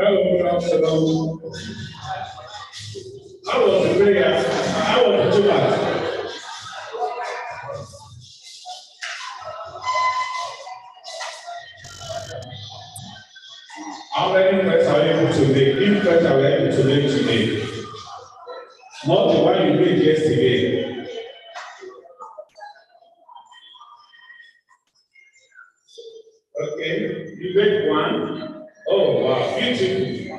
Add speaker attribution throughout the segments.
Speaker 1: Hello, afternoon. How was the prayer? How was the July? How many friends are you able to make? If friends are able to make today, not the one you made yesterday. Okay, you made one. Oh wow, beautiful.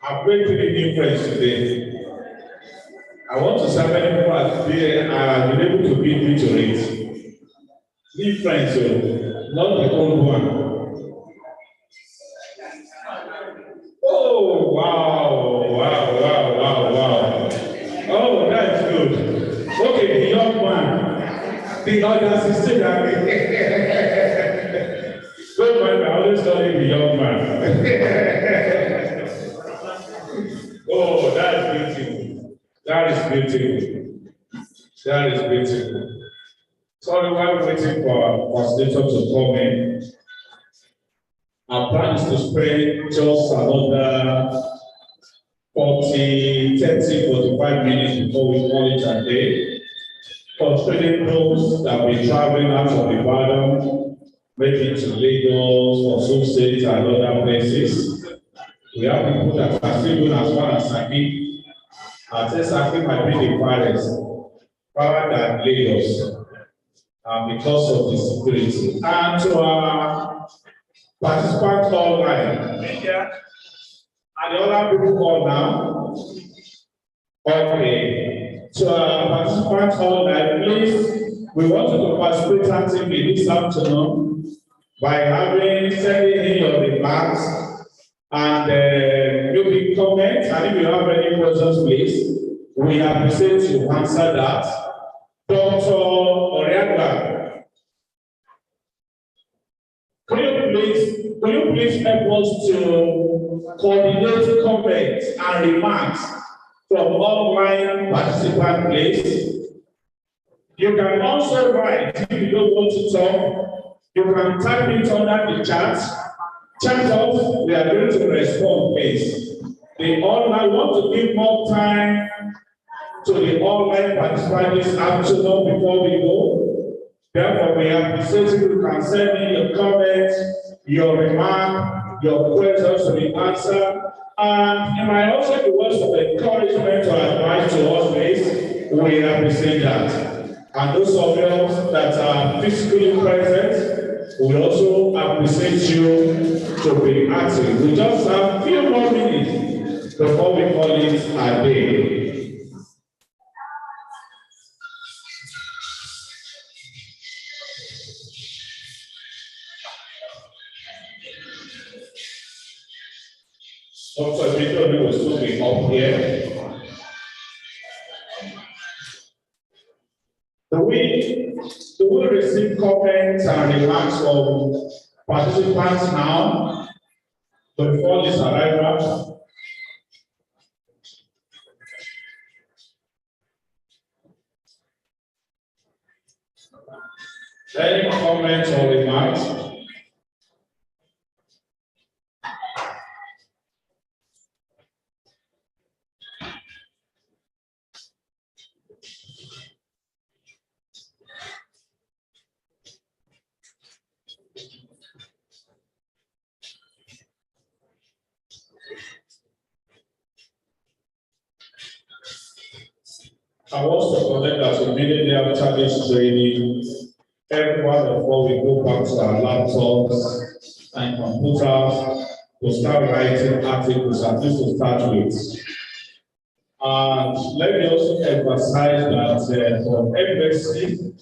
Speaker 1: I've made 3 new friends today. I want to see how many people have been able to beat me to it. 3 friends, so not the old one. Oh wow, wow, wow, The others is still happy. Don't mind, I always call him the young man. Oh, that is beautiful. That is beautiful. That is beautiful. Sorry, while waiting for our pastor to come in, our plan is to spend just another 40, 30, 45 minutes before we call it a day. Considering those that will be traveling out of Ibadan, maybe to Lagos or some states and other places. We have people that are still going as far as Saki. I say Saki might be the farthest, farther than Lagos, because of the security. And to our participants online, media, and the other people call now. Okay. So participants online, please, we want you to participate actively this afternoon by sending in your remarks and maybe comments. And if you have any questions, please, we appreciate you answer that. Dr. Oriaga, can you please help us to coordinate comments and remarks from online participant, please? You can also write if you don't want to talk. You can type it under the chat. Chat off, we are going to respond, please. I want to give more time to the online participants this afternoon before we go. Therefore, we appreciate if you can send in your comments, your remark, your questions to be answered. And it might also be words of encouragement or advice to us, please. We appreciate that. And those of you that are physically present, we also appreciate you to be active. We just have a few more minutes before we call it a day. Dr. Victor will still be up here. Do we receive comments and remarks from participants now before this arrival? Any comments or remarks? I want to connect that immediately after this training, everyone before we go back to our laptops and computers to start writing articles, at least to start with. And let me also emphasize that for embassy,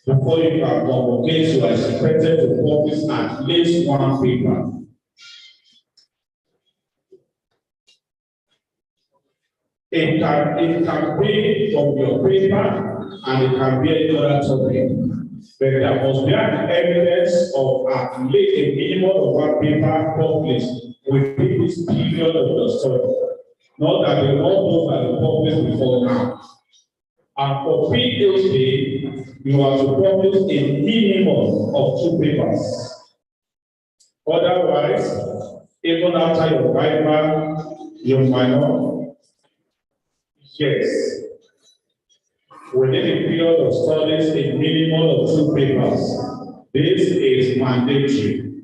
Speaker 1: before you can convocate, you are expected to publish at least one paper. It can be from your paper and it can be any other topic. But there must be an evidence of at least a minimum of one paper published within this period of the study. Not that the all those are published before now. And for PhD, you have to publish a minimum of 2 papers. Otherwise, even after your Viva, you might not. Yes. Within a period of studies, a minimum of 2 papers. This is mandatory.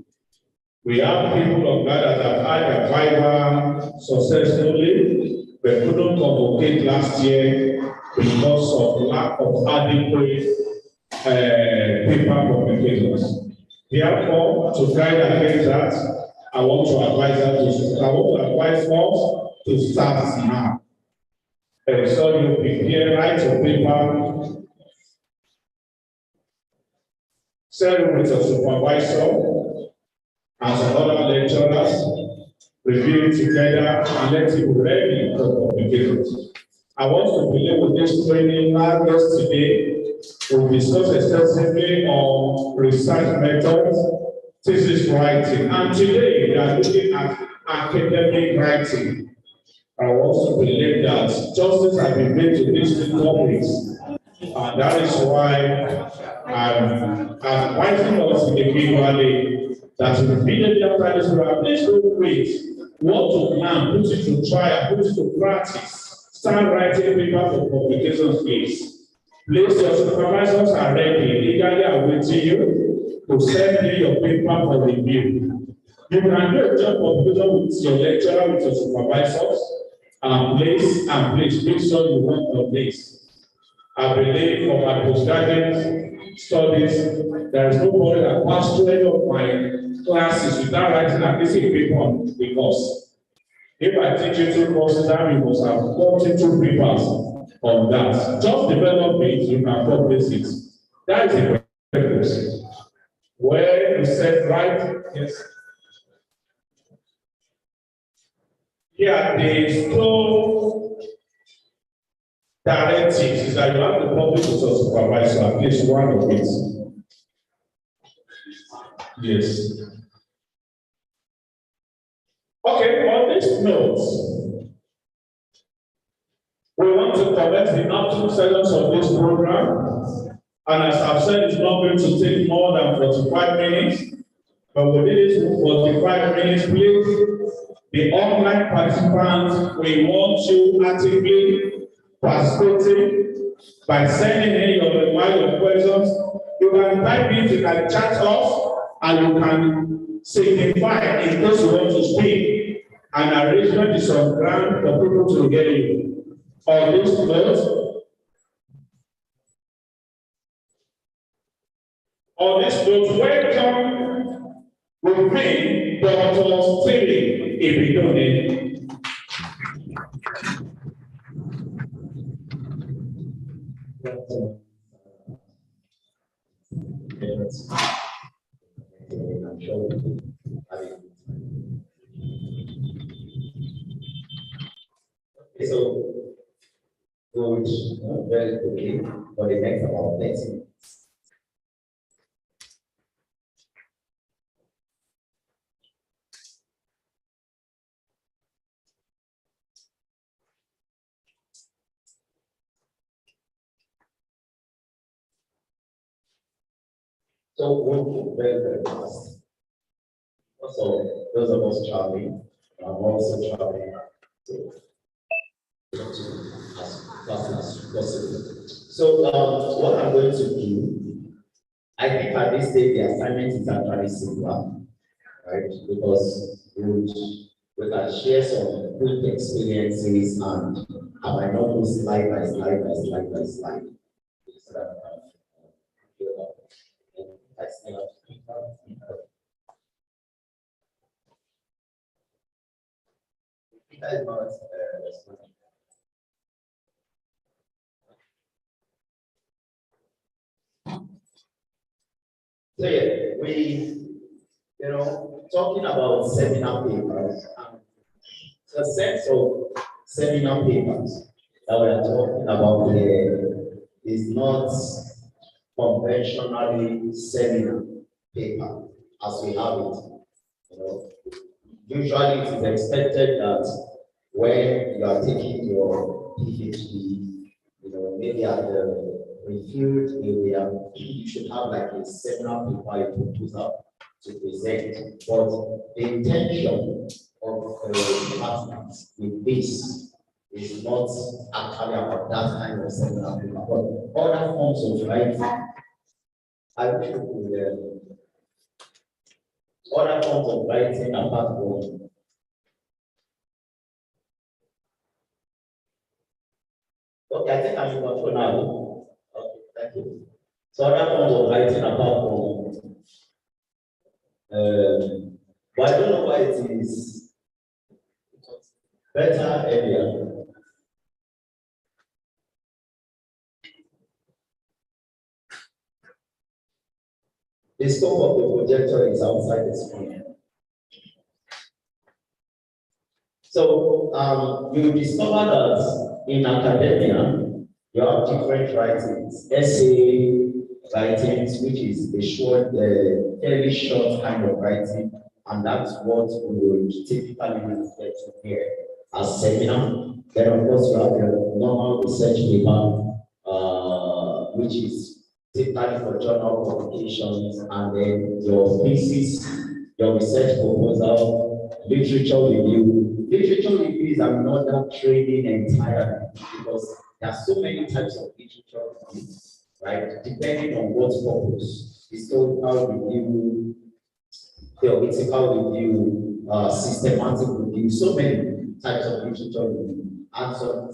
Speaker 1: We have people of God that have had a Viva successfully, but couldn't convocate last year because of lack of adequate paper publications. Therefore, to guide against that, I want to advise us to start now. So you prepare, write your paper, share it with your supervisor and some other lecturers, review it together, and let it be ready for publication. I want to begin with this training yesterday. we discussed extensively on research methods, thesis writing, and today we are looking at academic writing. I also believe that justice has been made to these two topics, and that is why I'm advising us individually that immediately after this program, please don't wait. Want to learn, put it to trial, put it to practice. Start writing paper for publication space. Please, your supervisors are ready, eagerly awaiting you to send in your paper for review. You can do a job publication with your lecturer, with your supervisors, and please make sure you work on this. I believe for my postgraduate studies, there is nobody that passed through any of my classes without writing at least a paper on the course. If I teach you two courses, then you must have 42 papers on that. Just develop it, you can publish it. That is a purpose. Where you said right, yes. Yeah, the two directives is that you have to publish with your supervisor, at least one of it. Yes. Okay, on this note, we want to commence the afternoon sessions of this program. And as I've said, it's not going to take more than 45 minutes. But within this 45 minutes, please, the online participants, we want you actively participating by sending in your questions. You can type it, you can chat us, and you can signify in case you want to speak. An arrangement is on ground for people to get you. On this note, welcome with me, Dr. Stephen Ibidone.
Speaker 2: So, good, very quickly for the next about 30 minutes. So, we'll move very, very fast. Also, those of us traveling, I'm also traveling to as fast as possible. So, what I'm going to do, I think at this stage the assignment is actually simpler, right? Because we can share some quick experiences and I might not go slide by slide by slide by slide. So that I still have to keep up. That is not so yeah, talking about seminar papers, the sense of seminar papers that we are talking about here is not conventionally seminar paper as we have it. Usually it is expected that when you are taking your PhD, maybe at the reviewed area, you should have like a seminar paper you propose up to present. But the intention of the department with this is not actually about that kind of seminar paper, but other forms of writing. I wish we could other forms of writing apart from okay, I think I'm in control now. Okay, thank you. So other forms of writing apart from but I don't know why it is better earlier. The scope of the projector is outside the screen. So you discover that in academia, You have different writings, essay writings, which is a short, fairly short kind of writing, and that's what we would typically refer to here as seminar. Then, of course, you have the normal research paper, which is typically for journal publications, and then your thesis, your research proposal, literature review. Literature review is another training entirely because there are so many types of literature review, right? Depending on what purpose. Historical review, theoretical review, systematic review, so many types of literature review, and some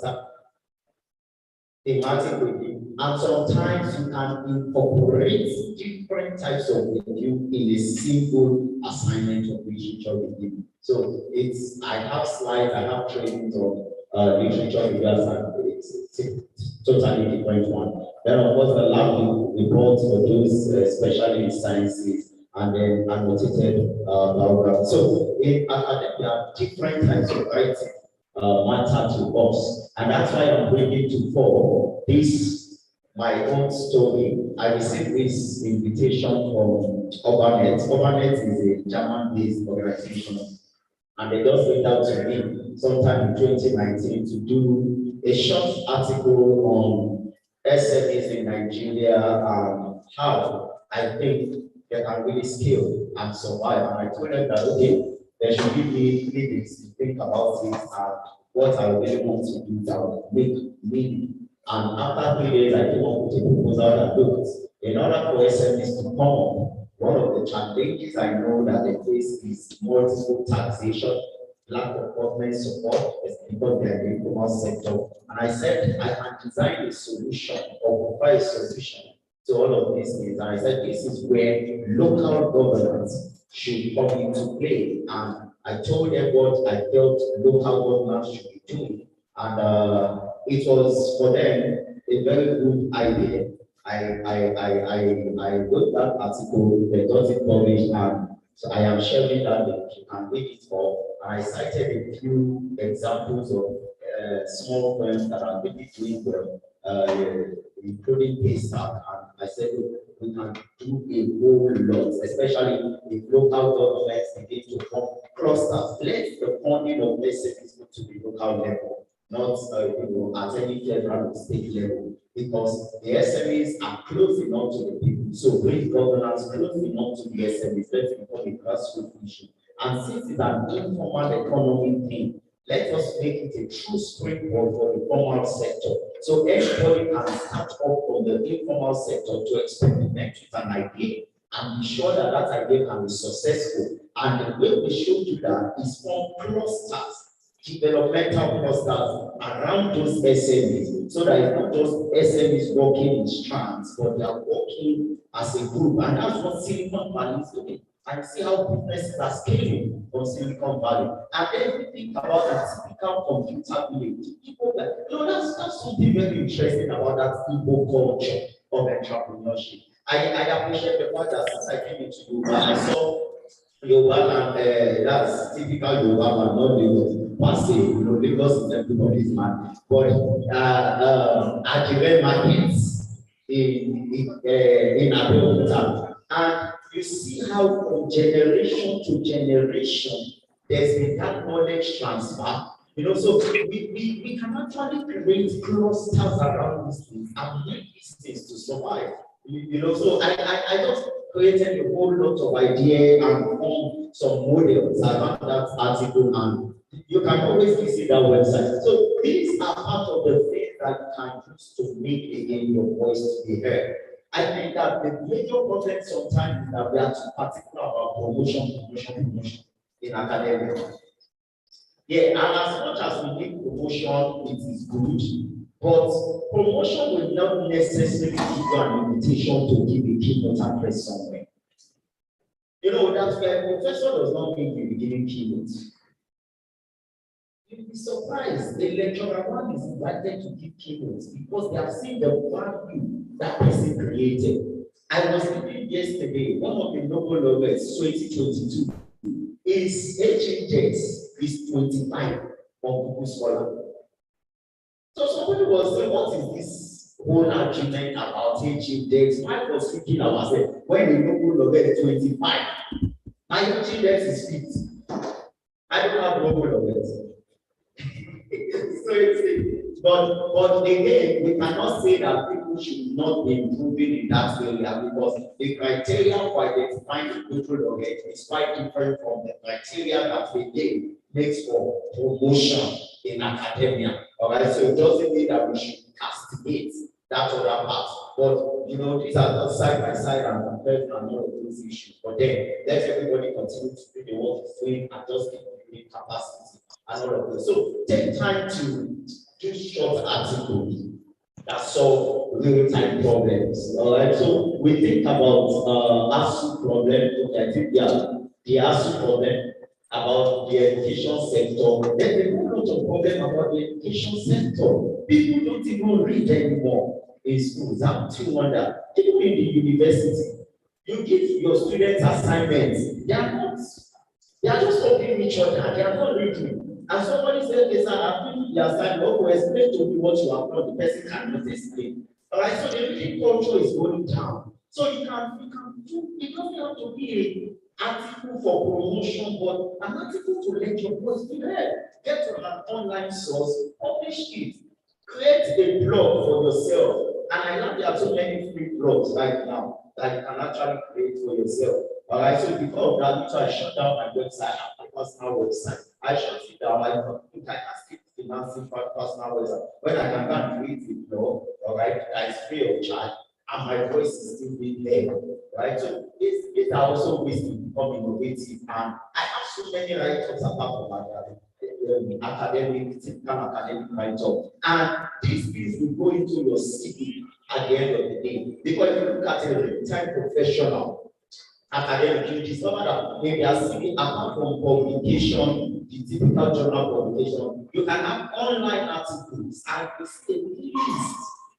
Speaker 2: thematic review. And sometimes you can incorporate different types of review in a single assignment of literature review. So I have slides, I have trainings on literature review assignment. It's a totally different one. Then of course the lab report for those especially in sciences, and then annotated biography. So I think there are different types of writing matter to us, and that's why I'm bringing to fore this my own story. I received this invitation from Urbanet. Urbanet is a German-based organization, and they just reached out to me sometime in 2019 to do a short article on SMEs in Nigeria and how I think they can really scale and survive. And I told them that, okay, they should give me minutes to think about it and what I really want to do that will make meaning. And after 3 days, I came up with a proposal that looked, in order for SMEs to come up, one of the challenges I know that they face is multiple taxation, lack of government support, because they are the informal sector. And I said I can design a solution or provide a solution to all of these things. And I said this is where local governance should come into play. And I told them what I felt local governance should be doing. And it was for them a very good idea. I wrote that article, they got it published, and so I am sharing that link. You can read it up. And I cited a few examples of small firms that are really doing well, including Paystack. And I said, look, we can do a whole lot, especially if local governments begin to form clusters. Let the funding of SMEs go to the local level, not at any federal or state level, because the SMEs are close enough to the people. So great governance close enough to the SMEs, let's become a grassroots issue. And since it's an informal economic thing, let us make it a true springboard for the formal sector. So everybody can start up from the informal sector to experiment with an idea and be sure that that idea can be successful. And the way we should do that is form clusters, developmental clusters around those SMEs, so that it's not just SMEs working in strands, but they are working as a group. And that's what Silicon Valley is doing. And see how businesses are scaling from Silicon Valley. And then we think about that typical computer village. People that, that's something very interesting about that Igbo culture of entrepreneurship. I appreciate the fact that since I came into Yoruba, I saw Yoruba and that's typical Yoruba man, not Lagos. Passe, Lagos is everybody's man. But at the markets in Abeokuta, and you see how from generation to generation there's been that knowledge transfer. So we can actually create clusters around these things and make these things to survive. So I just created a whole lot of ideas and formed some models around that article, and you can always visit that website. So these are part of the things that you can use to make again your voice to be heard. I think that the major problem sometimes is that we are too particular about promotion in academia. Yeah, and as much as we need promotion, it is good, but promotion will not necessarily give you an invitation to give a keynote address somewhere. That's why a professor does not mean you'll be giving keynotes. You'll be surprised. The lecturer one is invited to give keynotes because they have seen the value that person created. I was reading yesterday, one of the Nobel laureates 2022 is HHS is 25 on Google Scholar. So somebody was saying, what is this whole argument about teaching dates. Why was thinking ourselves when we know who get 25? My teaching dates is 50. I don't have no of it. So it's but again, we cannot say that people should not be improving in that area because the criteria for identifying the control of it is quite different from the criteria that we give makes for promotion in academia. All right, so it doesn't mean that we should castigate that other part. But you know, these are not side by side and compared and all of those issues. But then let everybody continue to do the work it's doing and just keep building capacity and all of this. So take time to do short articles that solve real-time problems. All right. So we think about ASU problem. Okay, I think the ASU problem about the education sector. There's a whole lot of problem about the education sector. People don't even read anymore in schools. I'm still wonder, even in the university, you give your students assignments, they are just copying each other, they are not reading. And somebody said, yes, I'm doing the assignment, okay, explain to me what you have done, the person cannot explain. All right, so the reading culture is going down. So you can do, it doesn't have to be an article for promotion, but an article to let your voice be heard. Get on an online source, publish it, create a blog for yourself. And I know there are so many free blogs right now that you can actually create for yourself. All right, so before that, I shut down my website, my personal website. I shut it down. I think I can still financing for personal website. When I can go and create a blog, all right, that is free of charge, and my voice is still being there. Right? So these are also ways to become innovative. And I have so many write-ups apart from that. Academic, typical academic write-up. And these things will go into your CV at the end of the day. Because if you look at a real-time professional academic, you discover that maybe a CV apart from publication, the typical journal publication, you can have online articles and it's a list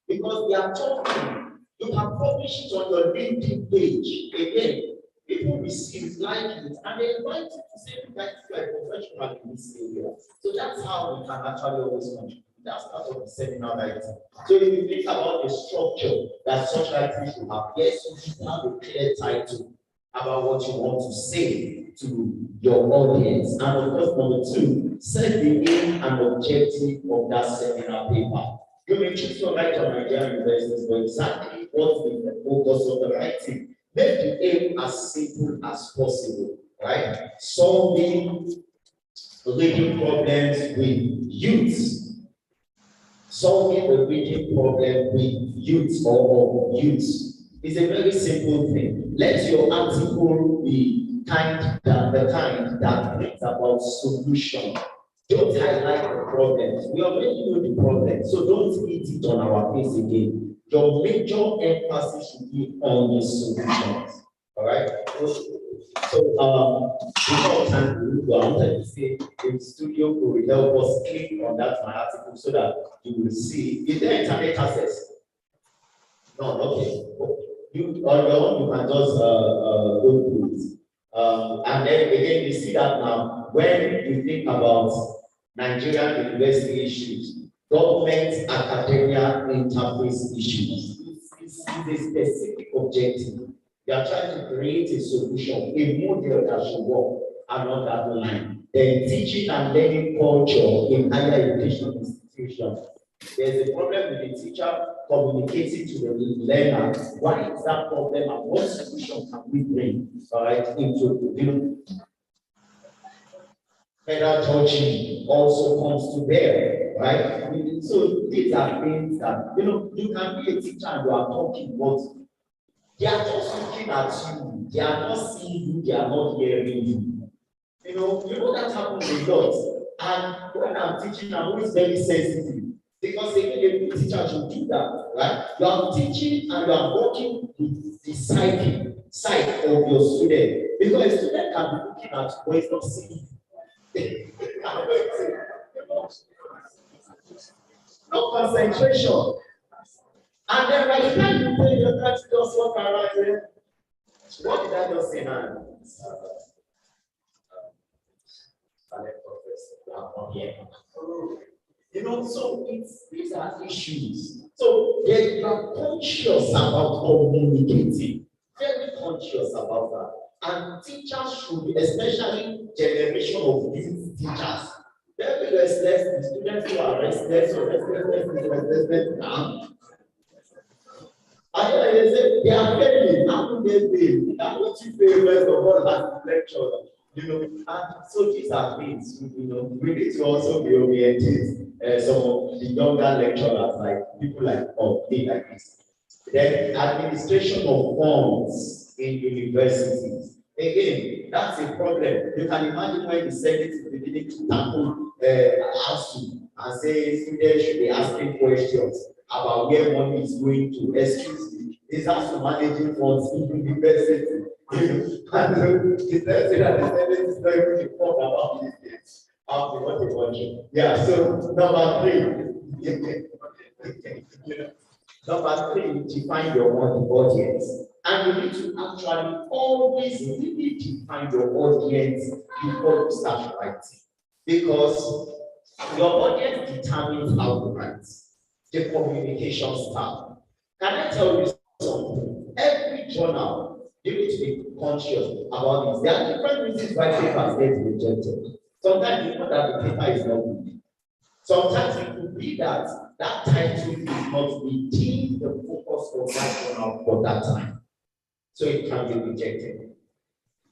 Speaker 2: because they are talking. You can publish it on your LinkedIn page. Again, people receive, like it, and they invite you to say, you guys are a professional in this area. So that's how we can actually always contribute. That's part of the seminar writing. So if you think about the structure that such writing should have, yes, you should have a clear title about what you want to say to your audience. And of course, number two, set the aim and objective of that seminar paper. You may choose to write on Nigerian universities, but exactly what is the focus of the writing? Make the aim as simple as possible, right? Solving reading problems with youth. Solving the reading problem with youth or youth is a very simple thing. Let your article be the kind that brings about solution. Don't highlight the problems. We already know the problem, so don't hit it on our face again. Your major emphasis should be on the solutions. All right. So before time to go, I wanted to say the studio could help us click on that my article so that you will see. Is there internet access? No, okay. You on your own, you can just go through it. And then again, you see that now when you think about Nigerian university issues, government academia interface issues. It's a specific objective. They are trying to create a solution, a model that should work along that line. Then teaching and learning culture in higher education institutions. There's a problem with the teacher communicating to the learner. Why is that problem and what solution can we bring into pedagogy also comes to bear, right? So these are things that you can be a teacher and you are talking, but they are just looking at you, they are not seeing you, they are not hearing you. You know that happens a lot. And when I'm teaching, I'm always very sensitive. Because again, a teacher should do that, right? You are teaching and you are working with the side of your student. Because a student can be looking at you, but it's not seeing you. No concentration. And then by the time you play your class, just walk around there. What did I just say now? So these are issues. So they are conscious about communicating, very conscious about that. And teachers should, especially generation of these teachers, they'll be restless, the students who are restless, now. And they say they are failing, how do they fail? How do you fail rest of all as lecture? And so these are things, we need to also be oriented some of the younger lecturers, like people like like this. Then administration of funds in universities. Again, that's a problem. You can imagine when the Senate is beginning to tackle ASU and say students should be asking questions about where money is going to. Excuse me, is ASU managing funds in university? And the third that the Senate is not even informed about these things. What they want. Yeah, so number 3. Number 3, define your audience. And you need to actually always really define your audience before you start writing. Because your audience determines how to write, the communication style. Can I tell you something? Every journal, you need to be conscious about this. There are different reasons why papers get rejected. Sometimes you know that the paper is not good. Sometimes it could be that title is not within the focus of that journal for that time. So it can be rejected.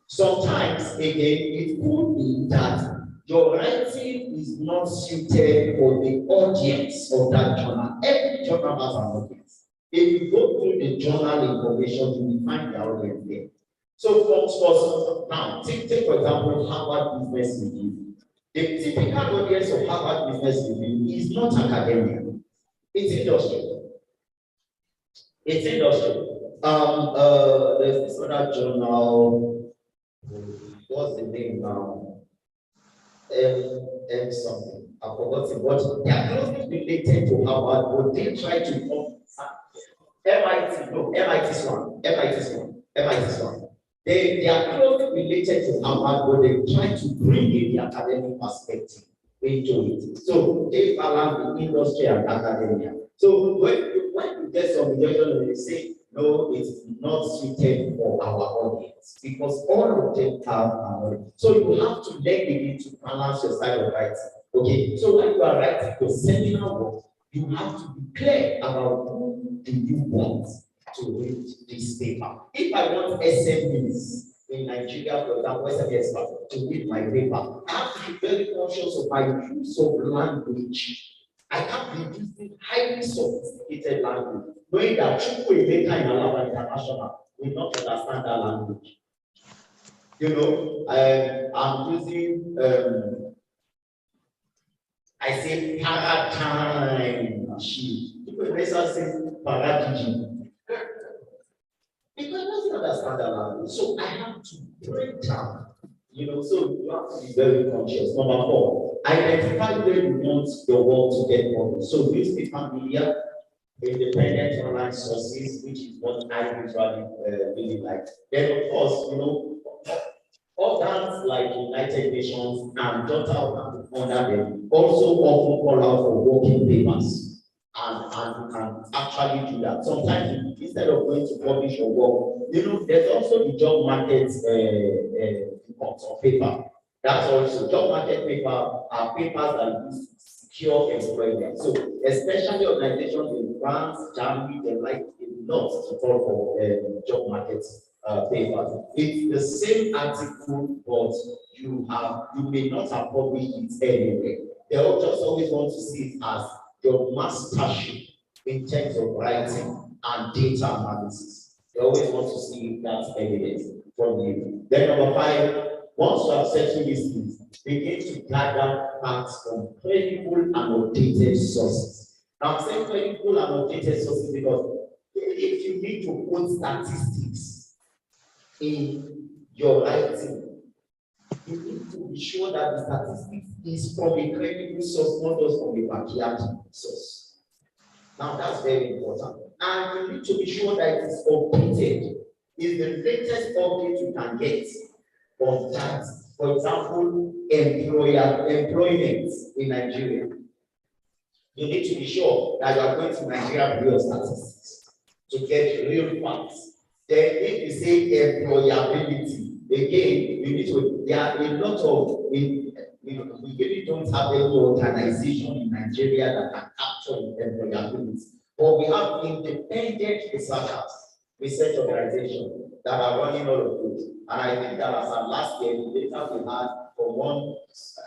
Speaker 2: Sometimes, again, it could be that your writing is not suited for the audience of that journal. Every journal has an audience. If you go through the journal information, you will find the audience there. So, for now, take for example, Harvard Business Review. The typical audience of Harvard Business Review is not academia. It's industry. It's industry. There's this other journal. What's the name now? Something. I've forgotten. But they are closely related to Harvard, but they try to come. MIT's one. They are closely related to Harvard, but they try to bring in the academic perspective into it. So they balance the industry and academia. So when you get some rejection, they say, no, it's not suited for our audience, because all of them have an audience. So you have to then begin to balance your style of writing. Okay, so when you are writing your seminar work, you have to be clear about who do you want to read this paper. If I want SMEs in Nigeria, for example, SMEs to read my paper, I have to be very conscious of my use of language. I can't be using highly sophisticated language, knowing that Chukwuemeka in Alaba International will not understand that language. I'm using, I say paradigm machine. People may say paradigm. Because I doesn't understand that language. So I have to break down. So you have to be very conscious. Number 4, identify where you want your work to get published. So newspaper media, independent online sources, which is what I usually really like. Then of course, organs like United Nations and Jotta under them also often call out for working papers. And you can actually do that. Sometimes instead of going to publish your work, there's also the job market reports on paper. That's also job market paper are papers that use secure employment. So especially organizations in France, Germany, they like a lot to call for job market papers. It's the same article, but you may not have published it anyway. They just always want to see it as your mastership in terms of writing and data analysis. They always want to see that evidence from you. Then number 5, once you have settled these things, begin to gather facts from credible and updated sources. Now I'm saying credible and updated sources because if you need to put statistics in your writing, you need to be sure that the statistics is from a credible source, not just from a backyard source. Now that's very important. And you need to be sure that it is updated. Is the latest update you can get on that. For example, employment in Nigeria. You need to be sure that you are going to Nigeria Bureau of Statistics to get real facts. Then if you say employability, again, you need to, there are a lot of, we really don't have any organization in Nigeria that can capture employability. But we have independent research organizations that are running all of it. And I think that as of last year, the data we had for one,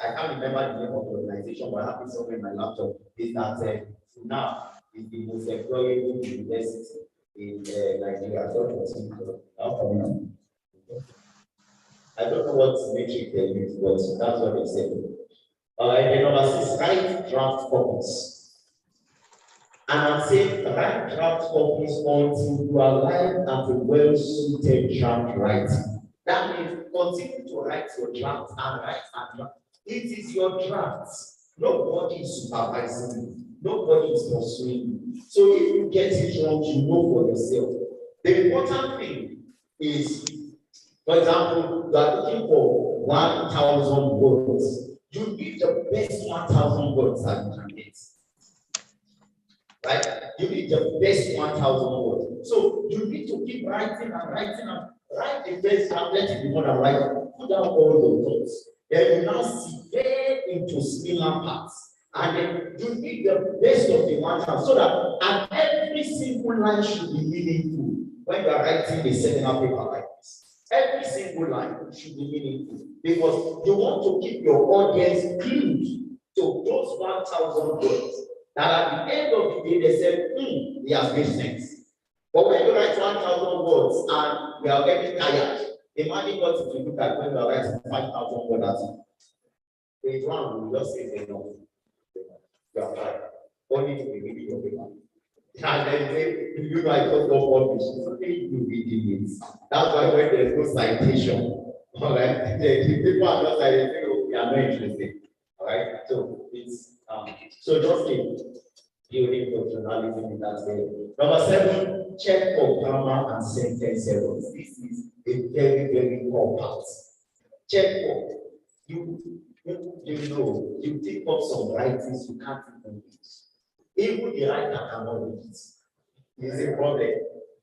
Speaker 2: I can't remember the name of the organization, but I have it somewhere in my laptop, is that now is the most employable university in Nigeria. I don't know what metric they use, but that's what they say. All right, the number 6, write draft copies. And I'm saying write draft copies until you arrive at a well-suited draft writing. That means continue to write your draft and write and draft. It is your draft. Nobody is supervising you. Nobody is pursuing you. So if you get it wrong, you know for yourself. The important thing is, for example, you are looking for 1,000 words. You need the best 1,000 words that you can get. Right? You need the best 1,000 words. So you need to keep writing and writing and write the best tablet if you want to write. Put down all your thoughts. Then you now see very into similar parts. And then you need the best of the 1,000 so that and every single line should be meaningful when you are writing a seminar paper like this. Every single line should be meaningful because you want to keep your audience glued to those 1,000 words. That at the end of the day, they said, it has made sense. But when you write 1,000 words and you are getting tired, imagine what if you look at when you are writing 5,000 words. Page 1 will just say enough. You are tired. Only to be reading your paper. And then say, you know, I just got published. It's okay you reading it. That's why when there's no citation, all right, the people are just like, we are not interested. All right, so it's so just keep building functionalism in that way. Number 7, check for grammar and sentence errors. This is a very, very core part. Check for you know, you take up some writings you can't even read. Even the writer cannot read it. It's a problem.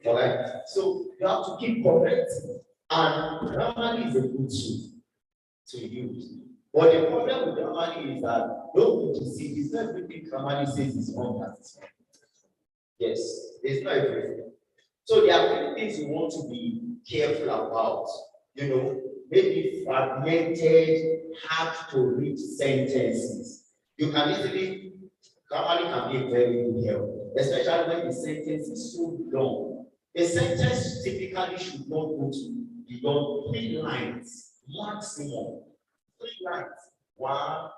Speaker 2: All right. So you have to keep correcting. And Grammarly is a good tool to use. But the problem with Grammarly is that don't deceive. It's not everything Grammarly says is wrong. Yes, it's not everything. So there are many things you want to be careful about. You know, maybe fragmented, hard to read sentences. You can easily, Grammarly can be a very good help, especially when the sentence is so long. A sentence typically should not go to beyond 3 lines, maximum. 3 lines. 1,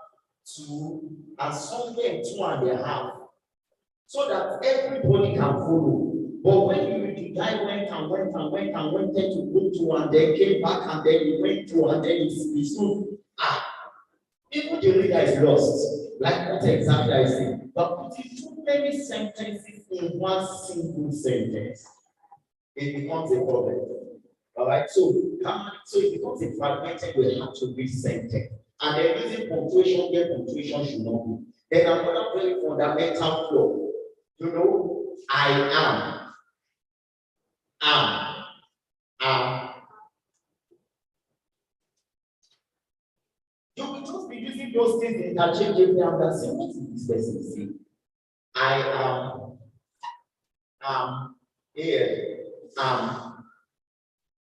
Speaker 2: 2, and somewhere 2.5. So that everybody can follow. But when the guy went and went to go to and then came back and then he went to and then he soon even the reader is lost. Like what exactly I say. But putting too many sentences in one single sentence, it becomes a problem. All right, so it becomes a fragmented, we have to read sentence. And then using punctuation where punctuation should not be. Then another very fundamental flaw. You know, I am. You will just be using those things interchangeably and then say, what is this person saying? I am here,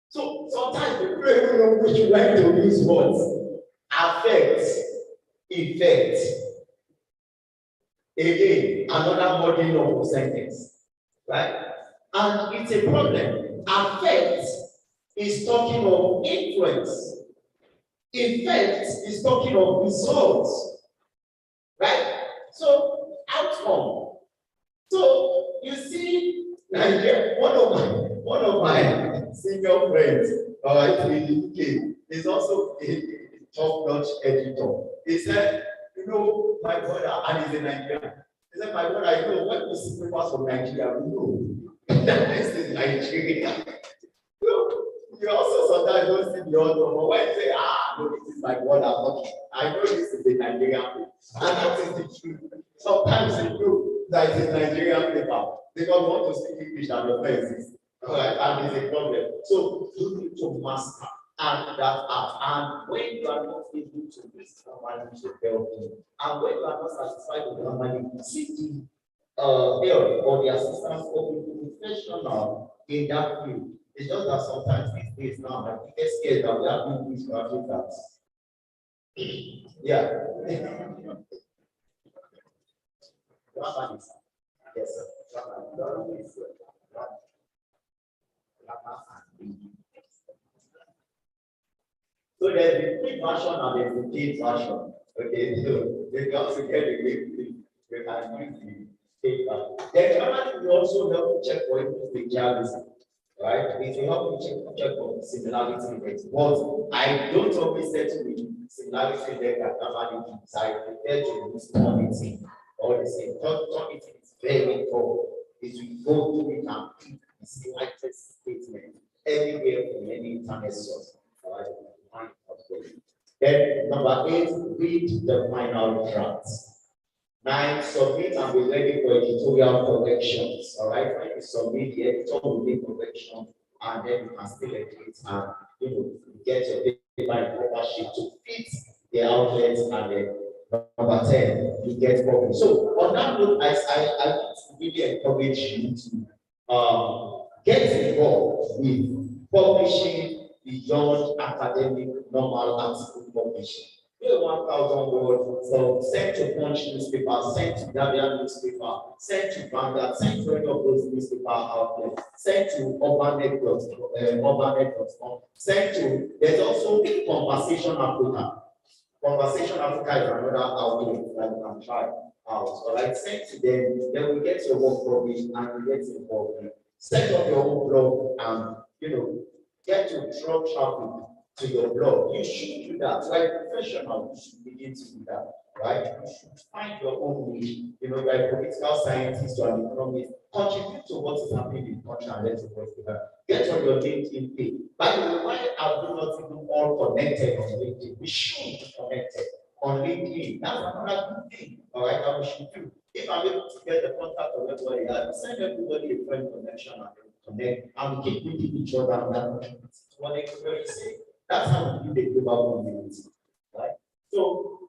Speaker 2: So sometimes the people know which you like to use words. Affect, effect. Again, another model of sentence, right? And it's a problem. Affect is talking of influence. Effect is talking of results, right? So outcome. So you see, Nigeria, one of my senior friends, in the UK, is also a top-notch editor. He said, you know, my brother, and he's a Nigerian. He said, my brother, you know, when we see papers from Nigeria, we know that this is Nigeria. You also sometimes don't see the other, but when you say, no, this is my brother, I know this is a Nigerian, and that is the truth. Sometimes you do that is Nigerian paper because we want to speak English and the exist. All right, and it's a problem. So you need to master and that art. And when you are not able to reach somebody to help you, and when you are not satisfied with somebody, seek the help or the assistance of a professional in that field. It's just that sometimes these days now, I get scared that we have English graduates. Yeah. Yes, sir. So there's the free version and there's the paid version. Okay, so they can also get the great thing. We can use the paid version. Then German will also help you check for individualism, right? It will help you check for similarity index. But I don't always settle with similarity index that German is. I prefer to use quality or the same. Quality is very important. It will go through it and pick the slightest statement anywhere from any internet source. Right? Then number 8, read the final drafts. 9, submit and be ready for editorial corrections. All right, when you submit, the editor will make corrections, and then you can still edit and get your paper proper sheet to fit the outlets, and then number 10, you get published. So on that note, I really encourage you to get involved with publishing beyond academic normal article publishing. 1,000 words, so sent to Punch newspaper, sent to Guardian newspaper, sent to Vanguard, sent to any of those newspaper outlets, sent to urbanet.com, sent to, there's also Conversation Africa. Conversation Africa is another outlet that you can try out. All right, send to them, then we get your work published and you get involved. Set up your own blog and get to draw traffic to your blog. You should do that. Like professional, you should begin to do that, right? You should find your own niche. Like political scientist or an economist, contribute to what is happening in the country and let your voice be heard. Get on your LinkedIn page. By the way, why are we not even all connected on LinkedIn? We should be connected on LinkedIn. That's another good thing, all right, that we should do. If I'm able to get the contact of everybody, I'll send everybody a friend connection and connect, and we keep meeting each other on that opportunity. What they clearly say. That's how we build a global community, right? So,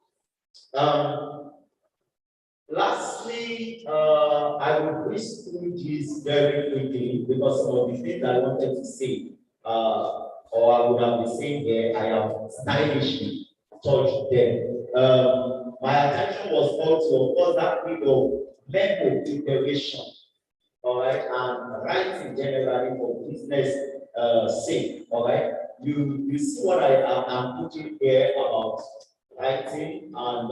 Speaker 2: lastly, I will whisk through this very quickly because some of the things I wanted to say, or I would have been saying here, I have stylishly touched them. My attention was also, of course, that bit of memo preparation. All right, and writing generally for business sake. All right, you see what I am putting here about writing, and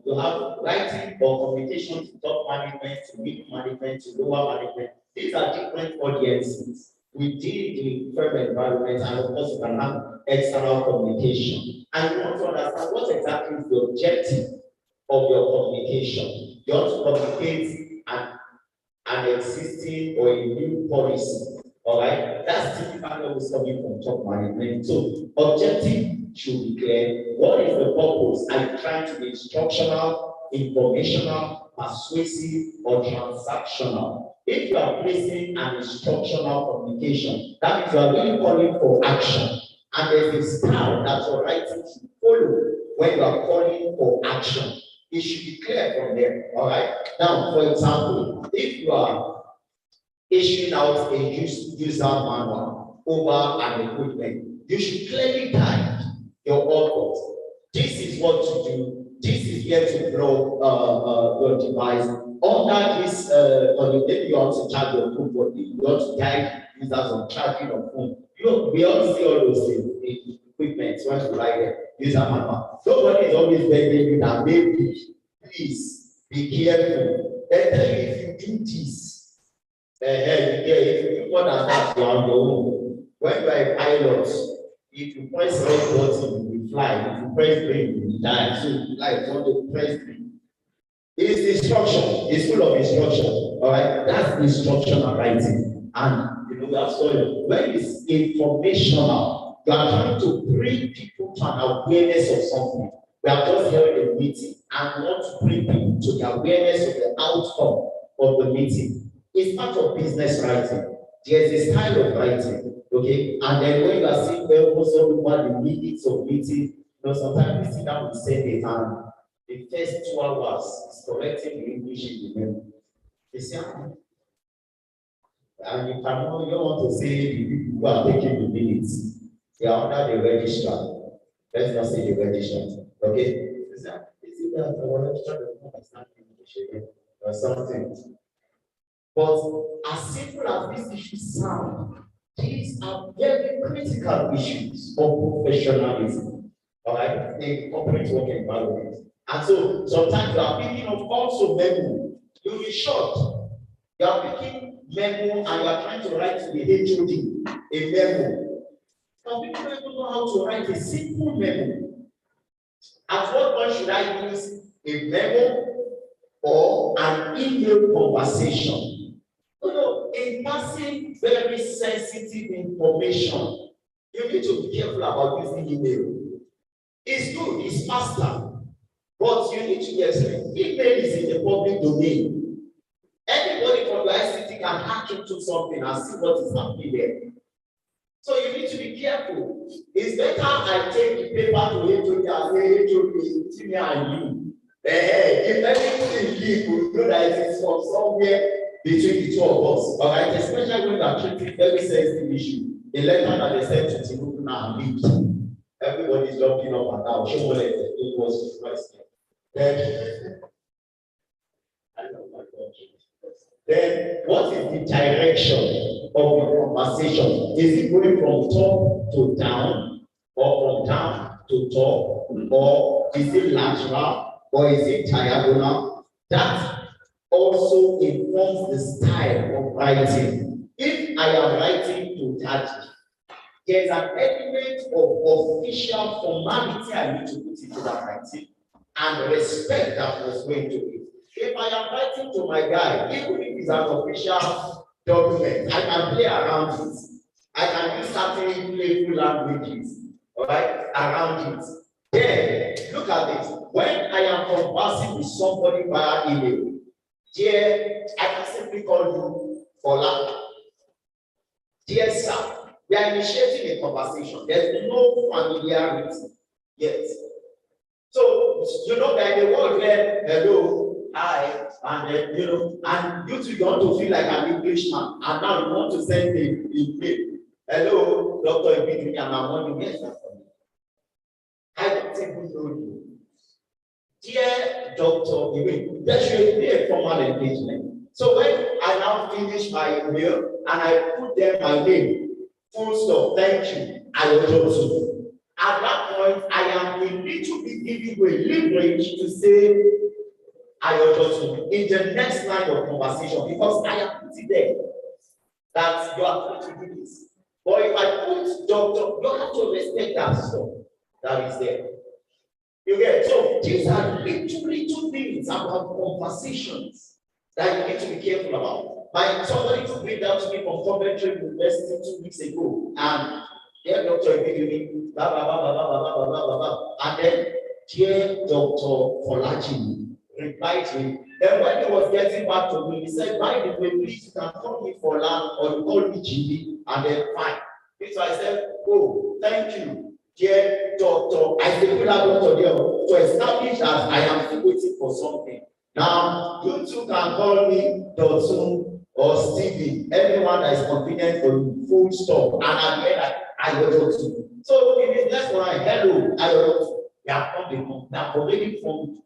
Speaker 2: you have writing or communication to top management, to middle management, to lower management. These are different audiences within the firm environment, and of course, you can have external communication. And you want to understand what exactly is the objective of your communication. You want to communicate an existing or a new policy. All right, that's typically always coming from top management. So, objective should be clear. What is the purpose? Are you trying to be instructional, informational, persuasive, or transactional? If you are placing an instructional communication, that means you are really calling for action. And there's a style that your writing should follow when you are calling for action. It should be clear from there. All right. Now, for example, if you are issuing out a user manual over an equipment, you should clearly guide your authors. This is what to do. This is where to plug your device. Under this, maybe you want to charge your phone, but you want to guide users on charging your phone. We all see all those things in equipment when you write them. User manual. Nobody is always begging you that maybe, please be careful. Then tell you if you do this, if you do more than that, you are on your own. When you are a pilot, if you press red button, you will fly. If you press green, you will die. So like want to press green. It is instruction. It's full of instruction. All right, that's instructional writing, and we have studied when it's informational. You are trying to bring people to an awareness of something. We have just held a meeting and want to bring people to the awareness of the outcome of the meeting. It's part of business writing. There's a style of writing, okay? And then when you are seeing most of the minutes of meeting, sometimes we sit down and say it, and the first 2 hours is correcting the English in the memory. You see, and you don't want to say the people who are taking the minutes, they are under the register. Let's not say the register, okay? Is it that the register does not understand English again or something? But as simple as these issues sound, these are very critical issues of professionalism, all right, in corporate work environment. And so sometimes you are picking up also memo. You'll be shocked. You are picking memo and you are trying to write to the HOD a memo. Some people don't even know how to write a simple memo. At what point should I use a memo or an email conversation? In passing very sensitive information, you need to be careful about using email. It's good, it's faster, but you need to get email is in the public domain. Anybody from the ICT can hack into something and see what is happening there. So you need to be careful. It's better I take the paper to HOD and say, HOD, see me and you. If anything leave, we know that it is from somewhere between the two of us. All right, especially when we are treating very sensitive issue. The letter that they sent to Tinubu now leaked. Everybody is jumping up and down. It was first. Then, then what is the direction of the conversation? Is it going from top to down, or from down to top, or is it lateral, or is it diagonal? That also informs the style of writing. If I am writing to that, there's an element of official formality I need to put into that writing and respect that was going to it. If I am writing to my guy, even if it's an official document, I can play around it. I can use certain playful languages, all right, around it. Then, look at this. When I am conversing with somebody via email, dear, I can simply call you Fola. Dear sir, we are initiating a conversation. There's no familiarity yet. So, that the word there, hello, hi, and and you two want to feel like an Englishman, and now you want to send a mail. Hello, Dr. Ibidri, and I'm wondering, yes, sir. I don't even know you. Dear Dr. Ibidri, there should be a formal engagement. So when I now finish my email and I put there my name, full stop, thank you, I will also. At that point, I am a little bit giving you a leverage to say, I will also in the next line of conversation, because I am putting there that you are going to do this. But if I put doctor, you have to respect that stuff that is there. You get, so these are little things about conversations that you need to be careful about. Somebody bring that to me from Coventry University 2 weeks ago, and dear Dr. Ibidri, blah, blah, blah, blah, blah, blah, blah, blah, blah. And then, dear Dr. Folaji replied to him. Then when he was getting back to me, he said, by the way, please, you can call me Fola or you call me Jimmy, and then fine. So I said, oh, thank you, dear Doctor. I still put that doctor there to establish that I am still waiting for something. Now, you two can call me Dotun or Stevie, everyone that is convenient for you, full stop, and at the end, I will talk to you. So if it's next one, hello, I will talk to you. We have already formed.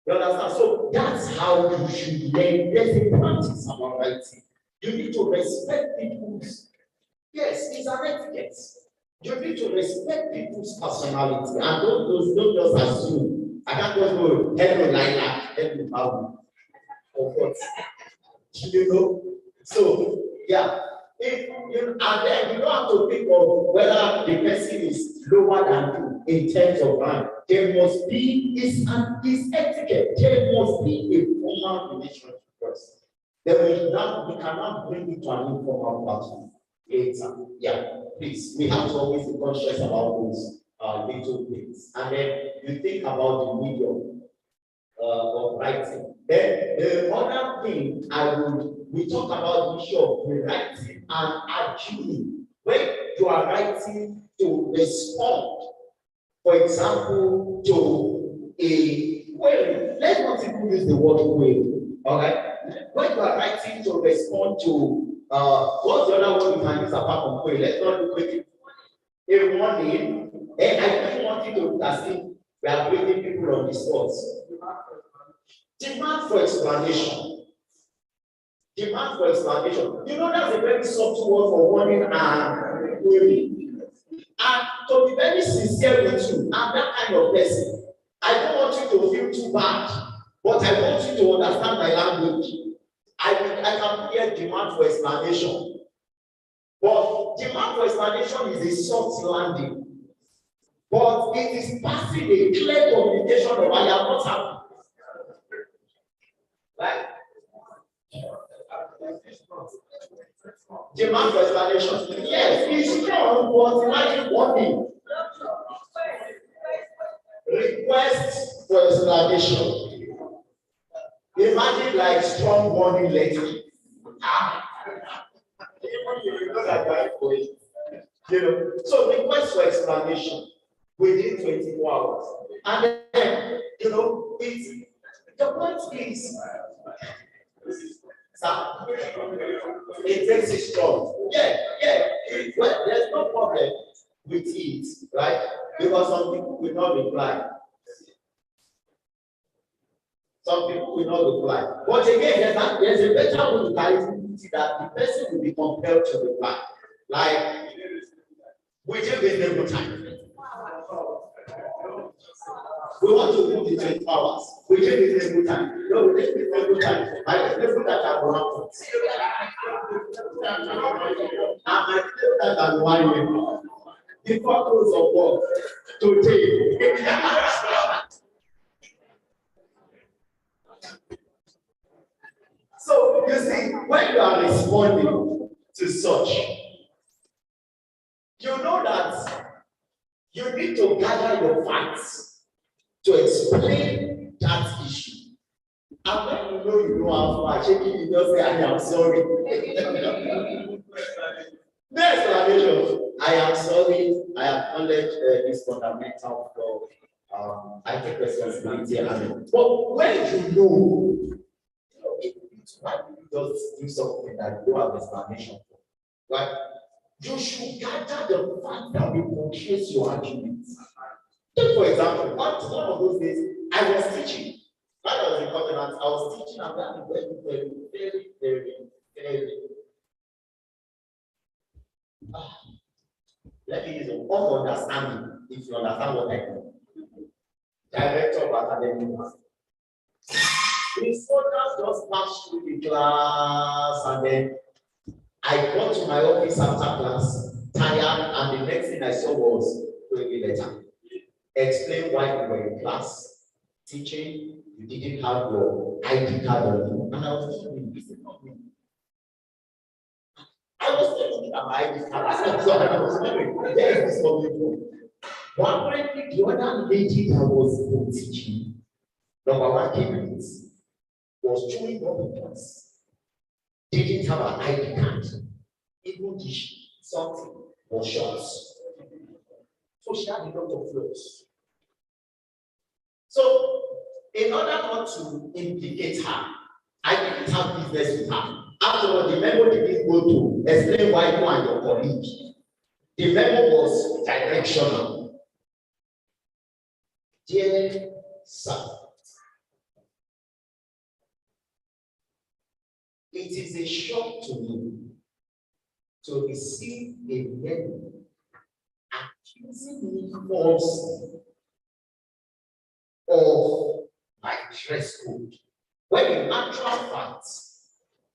Speaker 2: You understand? So that's how you should learn. There's a practice about writing. You need to respect people's, yes, it's an etiquette. You need to respect people's personality and don't just assume. I can't just go, hello, Laila, hello, Babu. Or what? So, yeah. And then you don't have to think of whether the person is lower than you in terms of rank. There must be is etiquette. There must be a formal relationship first. Then we cannot bring it to an informal platform later. Yeah, please. We have to always be conscious about those little things. And then you think about the medium of writing. Then the other thing we talk about the issue of rewriting and arguing. When you are writing to respond, for example, to a query, let's not even use the word query, all right? When you are writing to respond to, what's the other word you can use apart from query? Let's not do it. A warning, and I don't want you to understand we are bringing people on the spot. Demand for explanation. Demand for explanation. You know, that's a very subtle word for warning and query. And to be very sincere with you, I'm that kind of person. I don't want you to feel too bad, but I want you to understand my language. I can hear demand for explanation. But demand for explanation is a soft landing. But it is passing a clear communication of I am not happy. Right? Demand for explanation. Yes, it's strong, but imagine one thing. Request for explanation. Imagine like strong warning letter. So request for explanation within 24 hours. And then, it's the point is, it takes it strong. Well, there's no problem with it, right? Because some people will not reply. Some people will not reply. But again, there's a better way to carry it that the person will be compelled to reply. Like, within reasonable time. We want to move the 24 hours. Within reasonable time. No, within reasonable time. I reasonable that are 1 month. And I feel that I'm 1 year. Before close of work today. So you see, when you are responding to such, you know that you need to gather your facts to explain that issue. And when you know you don't have facts, you just say, I am sorry. No explanation. I am sorry. I acknowledge this fundamental flaw. I take responsibility. But when you know, why do you just do something that you don't have explanation for? Right? You should gather the fact that will portrays your arguments. Take for example, one of those days, I was teaching. When I was in Covenant, I was teaching and that very. Let me use a form of understanding if you understand what I mean. Director of academic. The soldiers just passed through the class and then I got to my office after class, tired, and the next thing I saw was a letter. Explain why you were in class, teaching, you didn't have your ID card on you, and I was thinking, this is not me. I was thinking about my ID card, so I was wondering, where is this coming from? But apparently, the other lady that was teaching, number 1 came was showing up in class. Didn't have an ID card. Even something was short. So she had a lot of flaws. So, in order not to implicate her, I didn't have business with her. After all, the memo didn't go to explain why you and your colleague. The memo was directional. Dear sir, it is a shock to me to receive a memo accusing me falsely of my dress code. When in actual fact,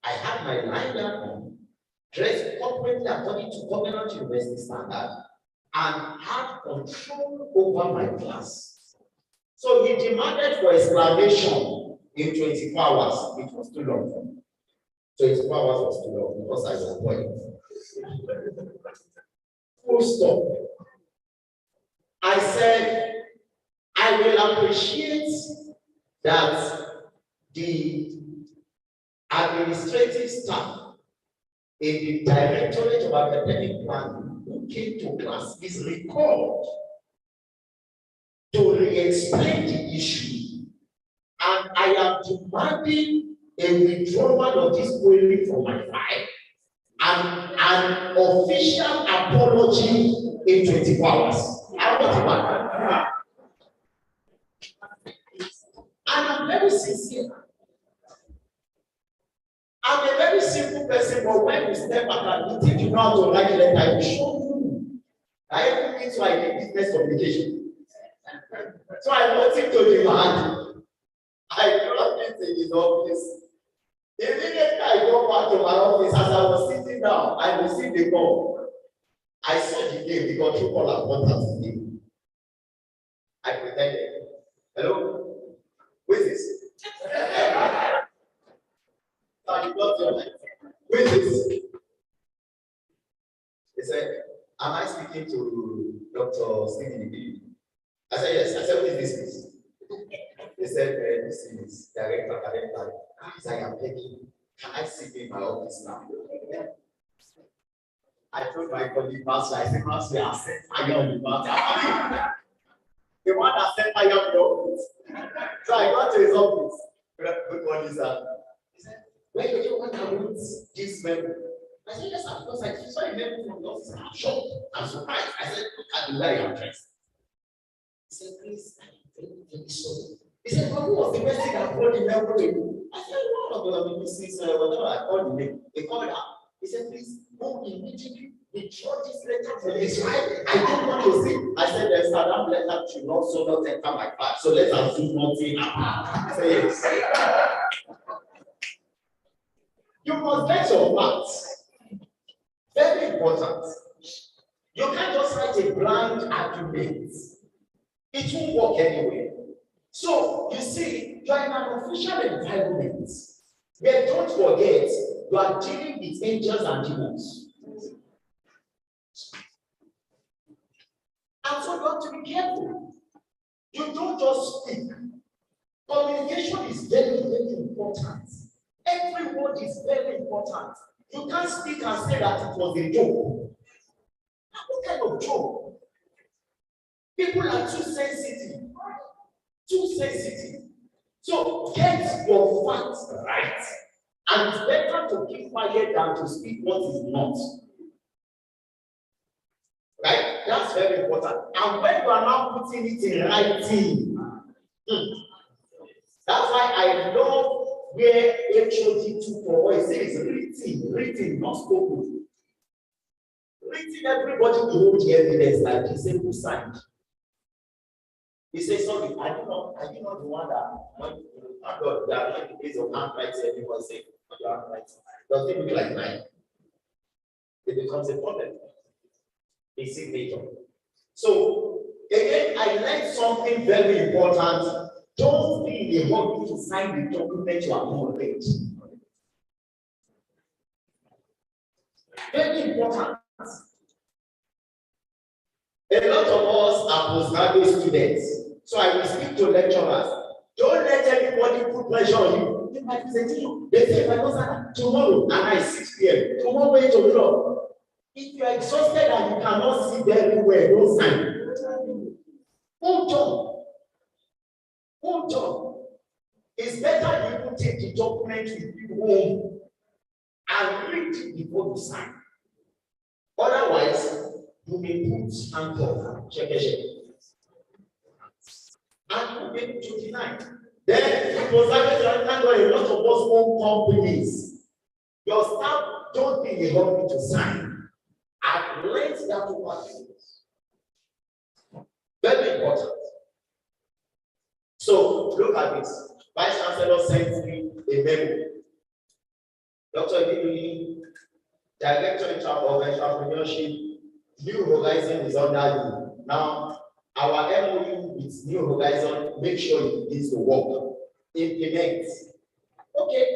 Speaker 2: I had my lanyard on, dressed corporately according to Covenant University standard, and had control over my class. So he demanded for explanation in 24 hours. It was too long for me. 24 hours was too long because I was going. Full stop. I said, I will appreciate that the administrative staff in the Directorate of Academic Planning who came to class is recalled to re-explain the issue, and I am demanding a withdrawal of this query from my file and an official apology in 24 hours. I want to back. And I'm very sincere. I'm a very simple person, but when you step back and you think you know how to write letter, I will show you. I even need to ID business communication. So I want him to demand. I brought it in his office. Immediately I go back to my office, as I was sitting down, I received the call. I saw the name, the country call and contact his name. I pretended. Hello? Who is this? Who is this? He said, am I speaking to Dr. Stephen? I said, yes. I said, who is this, please? He said, this is Director of Academic Planning. I am begging. Can I sit in my office now? I told my colleague, Master, I said, Master, I said, I am the matter. The one that said, I am the office. So I got to his office. Good morning, sir. He said, where did you want to put this memo? I said, yes, of course. I saw a memo from the office. I'm shocked. I'm surprised. I said, look at the way I'm dressed. He said, please, I am very sorry. He said, but who was the person that brought the memo to you? I said, one of the Mrs. Whatever I called the name. They called her. He said, please, go immediately. Withdraw this letter from his wife. I don't want to see. I said, there's that letter should not so not enter my part. So let's assume nothing happened. I said, yes. You must get your facts. Very important. You can't just write a blind argument. It won't work anyway. So, you see, you are in an official environment where, don't forget, you are dealing with angels and demons. And so you have to be careful. You don't just speak. Communication is very, very important. Every word is very important. You can't speak and say that it was a joke. What kind of joke? People are too sensitive. Too sensitive. So get your facts right. And it's better to keep quiet than to speak what is not. Right? That's very important. And when you are now putting it in writing, that's why I love where HOD 2 for what it says written, not spoken. Written, everybody will hold the evidence like the simple sign. He says, sorry, are you not the one that when God that when the place of handwriting, everyone say, your handwriting. Does it look like mine? It becomes a problem. A signature. So again, I learned something very important. Don't be in a hurry to sign the document you are not read. Very important. A lot of us are postgraduate students. So I will speak to lecturers. Don't let anybody put pressure on you. In my presentation, they say if I don't sign tomorrow and I 6 p.m. Tomorrow 8 o'clock. If you are exhausted and you cannot see very well, don't sign. Hold on. Hold on. It's better you take the document with you home and read it before you sign. Otherwise, you may put handcuff, check. And you may to deny. Then it was actually a lot of us own companies. Your staff don't be in a hurry to sign. I've learned that over the years. Very important. So look at this. Vice Chancellor sent me a memo. Dr. Ibili, Director in charge of entrepreneurship, New Horizon is under you. Now, our MOU with New Horizon, make sure it needs to work. Implement. Okay.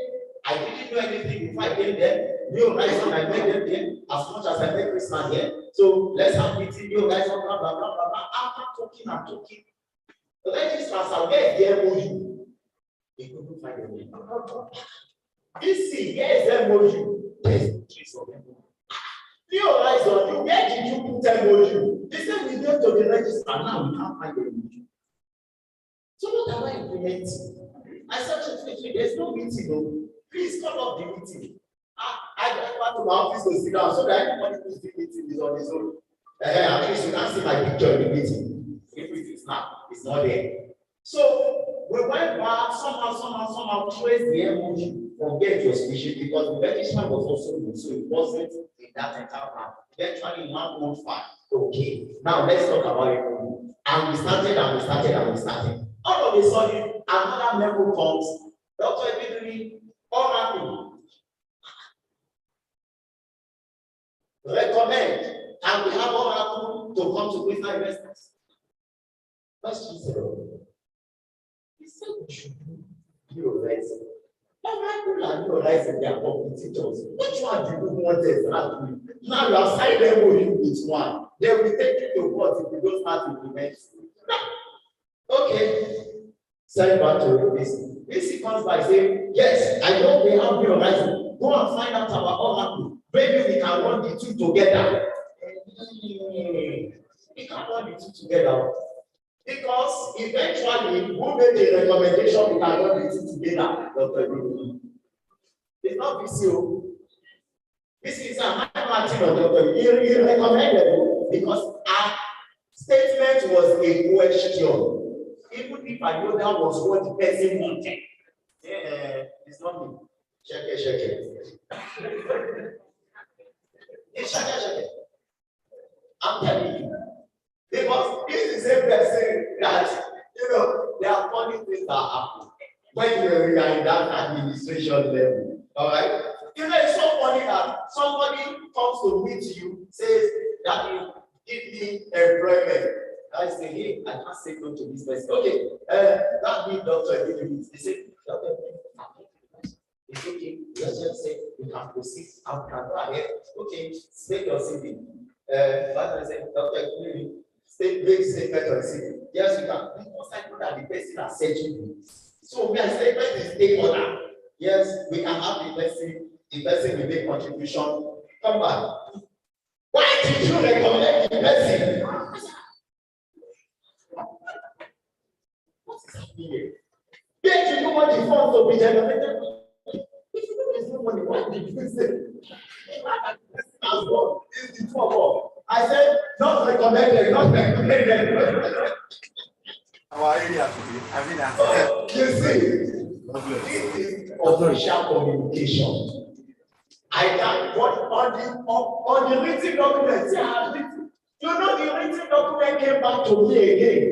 Speaker 2: I didn't know anything before I came there. New Horizon, I met them there as much as I met Christmas here. So let's have meeting, New Horizon, blah, blah, blah, blah, blah. After talking and talking, the registrars are where the MOU. They couldn't find the MOU. This thing, here's the MOU. There's the trace of MOU. New Horizon, where did you put MOU? They said we go to the registrar, now we can't find the MOU. So what am I implementing? I said, there's no meeting, no. Please call up the meeting. I just went to my office to sit down so that everybody who's the meeting is on his own. At least you can see my picture in the meeting. If it is not, it's not there. So we went back, somehow traced the MOU from where it was issued because the registrar was also good, so it wasn't in that entire plan. Eventually, 1 month back. Okay, now let's talk about it. And we started. All of a sudden, another memo comes. Dr. Ebidiri, all happening. Recommend, and we have all happened to come to Christian investors. That's just he said we should do New Horizon. All right, people are New Horizon, they are competitors. Which one do you want exactly? Now you have signed them with one. They will take you to court if you don't start implementing. Okay. Send back to this. This comes by saying, yes, I know they have New Horizon. Go and find out about all happening. Maybe we can run the two together. We can run the two together. Because eventually, who made the recommendation we can run the two together? Dr. Ebidiri. It's not VCO. This is a high margin of Dr. Ebidiri. He recommended because our statement was a question. Even if I know that was what the person wanted. It's not me. Check it. Check it. I'm telling you. Because this is a person that, there are funny things that happen when you are in that administration level. All right? It's so funny that somebody comes to meet you, says that you give me employment. I say, hey, I can't say no to this person. Okay, that means Dr. Ebidiri. They say, Dr. Ebidiri, it's okay. Just say you can proceed. I can go ahead. Okay, state your CV. But I said, Dr. Ebidiri, make statement on CV. Yes, you can. Because I know that the person has said you. So we are statement is take order. Yes, we can have the person will make contribution. Come back. Why did you recommend the person? Yet you know what the funds will be generated. If you know there's no money, why did you say? As well, it's the two of us. I said, not recommended.
Speaker 3: Our area today,
Speaker 2: you see, this is official communication. I can put on the written document. See, I have written. You know, the written document came back to me again.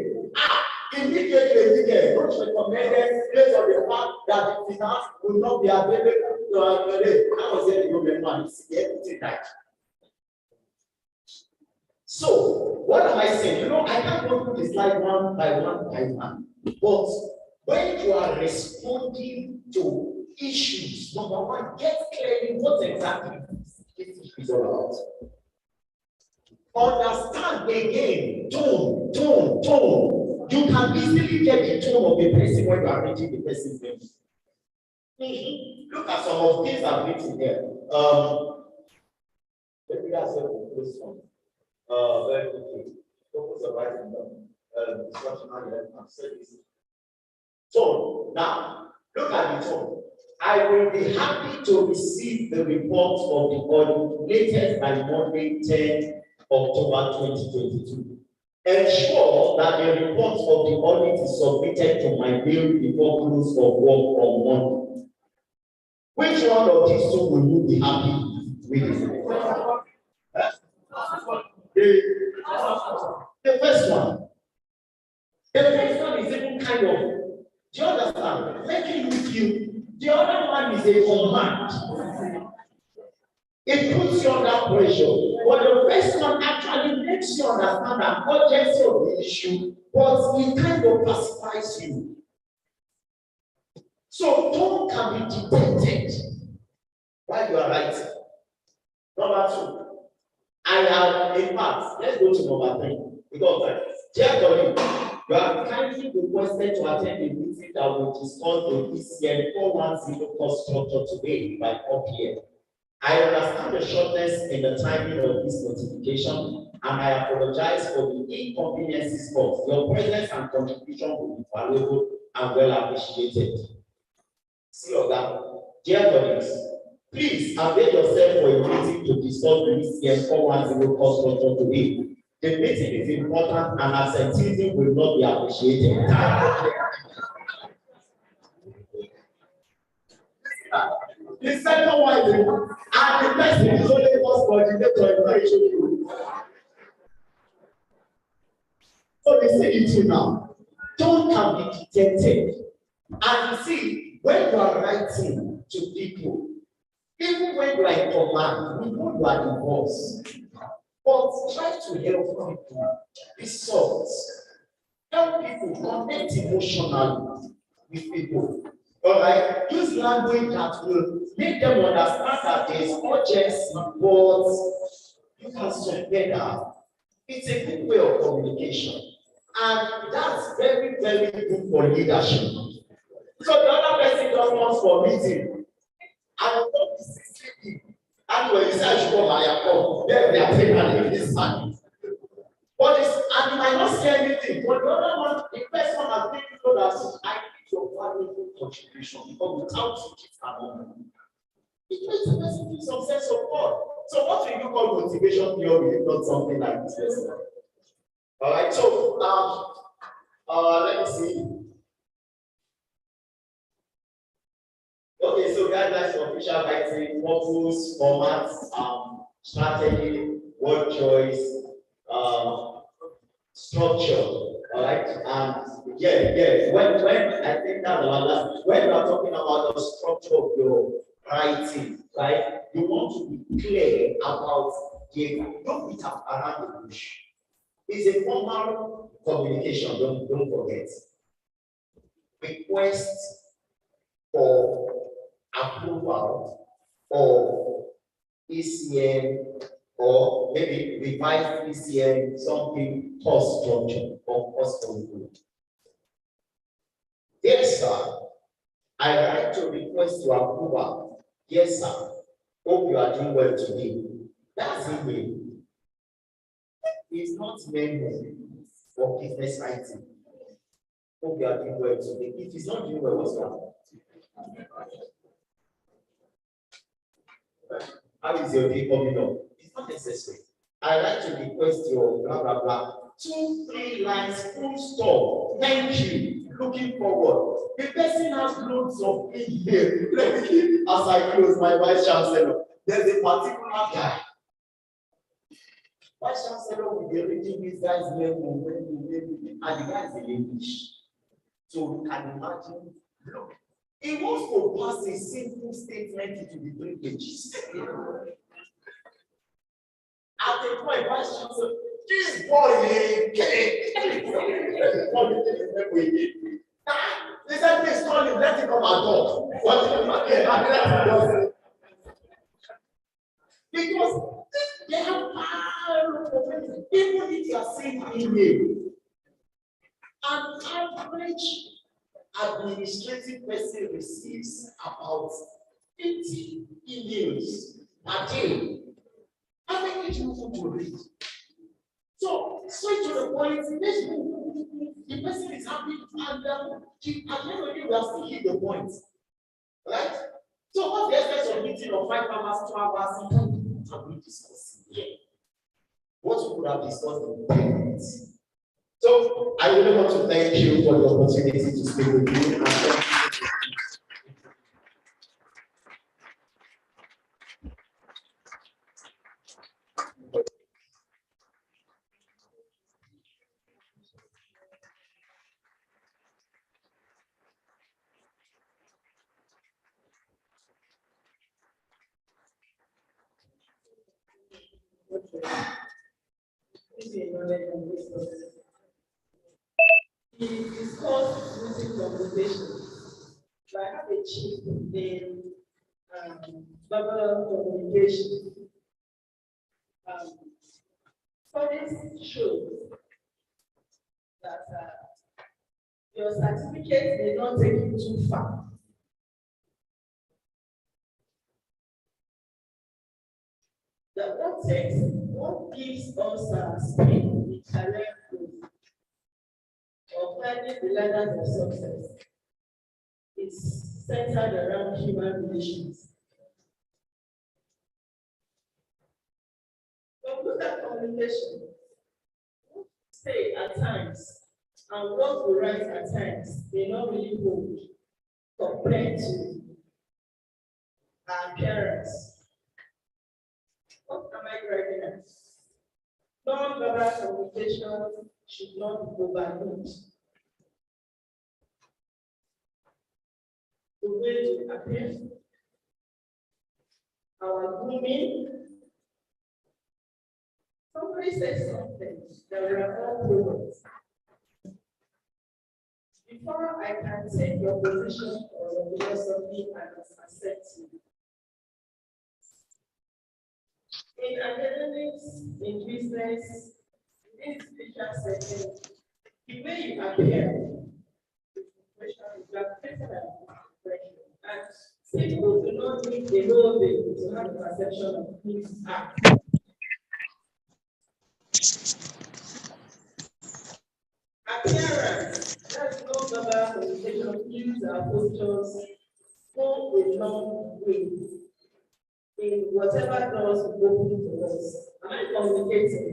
Speaker 2: Immediately, don't recommend it based on the fact that the finance will not be available to our I was saying, you see everything right. So, what am I saying? I can't go through the slide one by one. But when you are responding to issues, number one, get clearly what exactly this is all about. Understand again, tone. You can easily get the tone of the person when you are reading the person's name. Look at some of these I've written here. Let me ask you this one. Very quickly. Focus on writing down. Instructional service. So now, look at the tone. I will be happy to receive the report of the audit latest by Monday, 10th October 2022. Ensure that the report of the audit is submitted to my mail before close of work on Monday. Which one of these two will you be happy with? The first one. The first one is even kind of, do you understand? Making you feel. The other one is a command. It puts you under pressure. But the first one actually makes you understand the urgency of the issue, but it kind of pacifies you. So tone can be detected while you are writing. Number two, I have a part. Let's go to number three. Because dear colleague, you are kindly requested to attend a meeting that will discuss the ECN 410 course structure today by 4 p.m. I understand the shortness in the timing of this notification, and I apologize for the inconveniences caused. Your presence and contribution will be valuable and well appreciated. See that. Dear colleagues, please avail yourself for a meeting to discuss the ECN 410 course structure today. The meeting is important and absenteeism will not be appreciated. The second one is, and the person is only first coordinator in my issue. So they say it to now. Tone can be detected. And you see, when you are writing to people, even when you are in command, we know you are the boss. But try to help people. Be soft. Help people connect emotionally with people. Alright, use language that will make them understand that there is urgency, but you can submit that. It's a good way of communication, and that's very, very good for leadership. So the other person just wants for meeting, and on top the 60 people, and when you say I should come, I come. Then they are taking and this and but it's, and you might not say anything, but the other one, the first one has made you know that I need your valuable contribution, because without it cannot. It makes the person feel some sense of God. So what do you call motivation theory if not something like this? All right, so let me see. Okay, so guidelines for official writing, purpose, formats, strategy, word choice, structure. All right, and yeah. When I think that when we are talking about the structure of your writing, right? You want to be clear about don't beat up around the bush. It's a formal communication. Don't forget. Request for approval of ECN or maybe revised ECN something cost structure or cost control. Yes, sir. I like to request your approval. Yes, sir. Hope you are doing well today. That's email. It's not memo for business writing. Hope you are doing well today. If it's not doing well, what's wrong? How is your day coming up? It's not necessary. I like to request your blah blah blah. 2-3 lines, full stop. Thank you. Looking forward. The person has loads of email. As I close, my vice chancellor, there's a particular guy. Vice chancellor will be reading this guy's memo, and the guy is in English. So you can imagine. Look, he wants to pass a simple statement into the 3 pages. At the point, vice chancellor, this boy is they said, please call him, let him come and talk. Because they have even if you are saying email, an average administrative person receives about 50 emails a day. How many do you want to read? So, straight to the point, the person is happy and at the end of the day, we are still hit the point. Right? So, what's the essence of meeting of 5 hours, 2 hours? What have we discussed here? What we could have discussed in 10 minutes. So, I really want to thank you for the opportunity to speak with you. And thank you.
Speaker 4: We discussed using conversation I have a chief in verbal communication. Studies show that your certificate may not take you too far. That what gives us speed in career growth or climbing the ladders of success is centered around human relations. When we look at communication, say at times, and what we write at times may not really hold compared to our appearance. What am I driving at? Non-verbal communication should not be overlooked. The way we appear, our grooming. Somebody said something that we are all products. Before I can take your position or your philosophy, I must accept you. In academics, in business, in spiritual setting, the way you appear, you are better and people do not need the whole thing to have a perception of who you are. Appearance, that's no verbal communication, use our postures, go a long way in whatever doors we open to us. Am I communicating?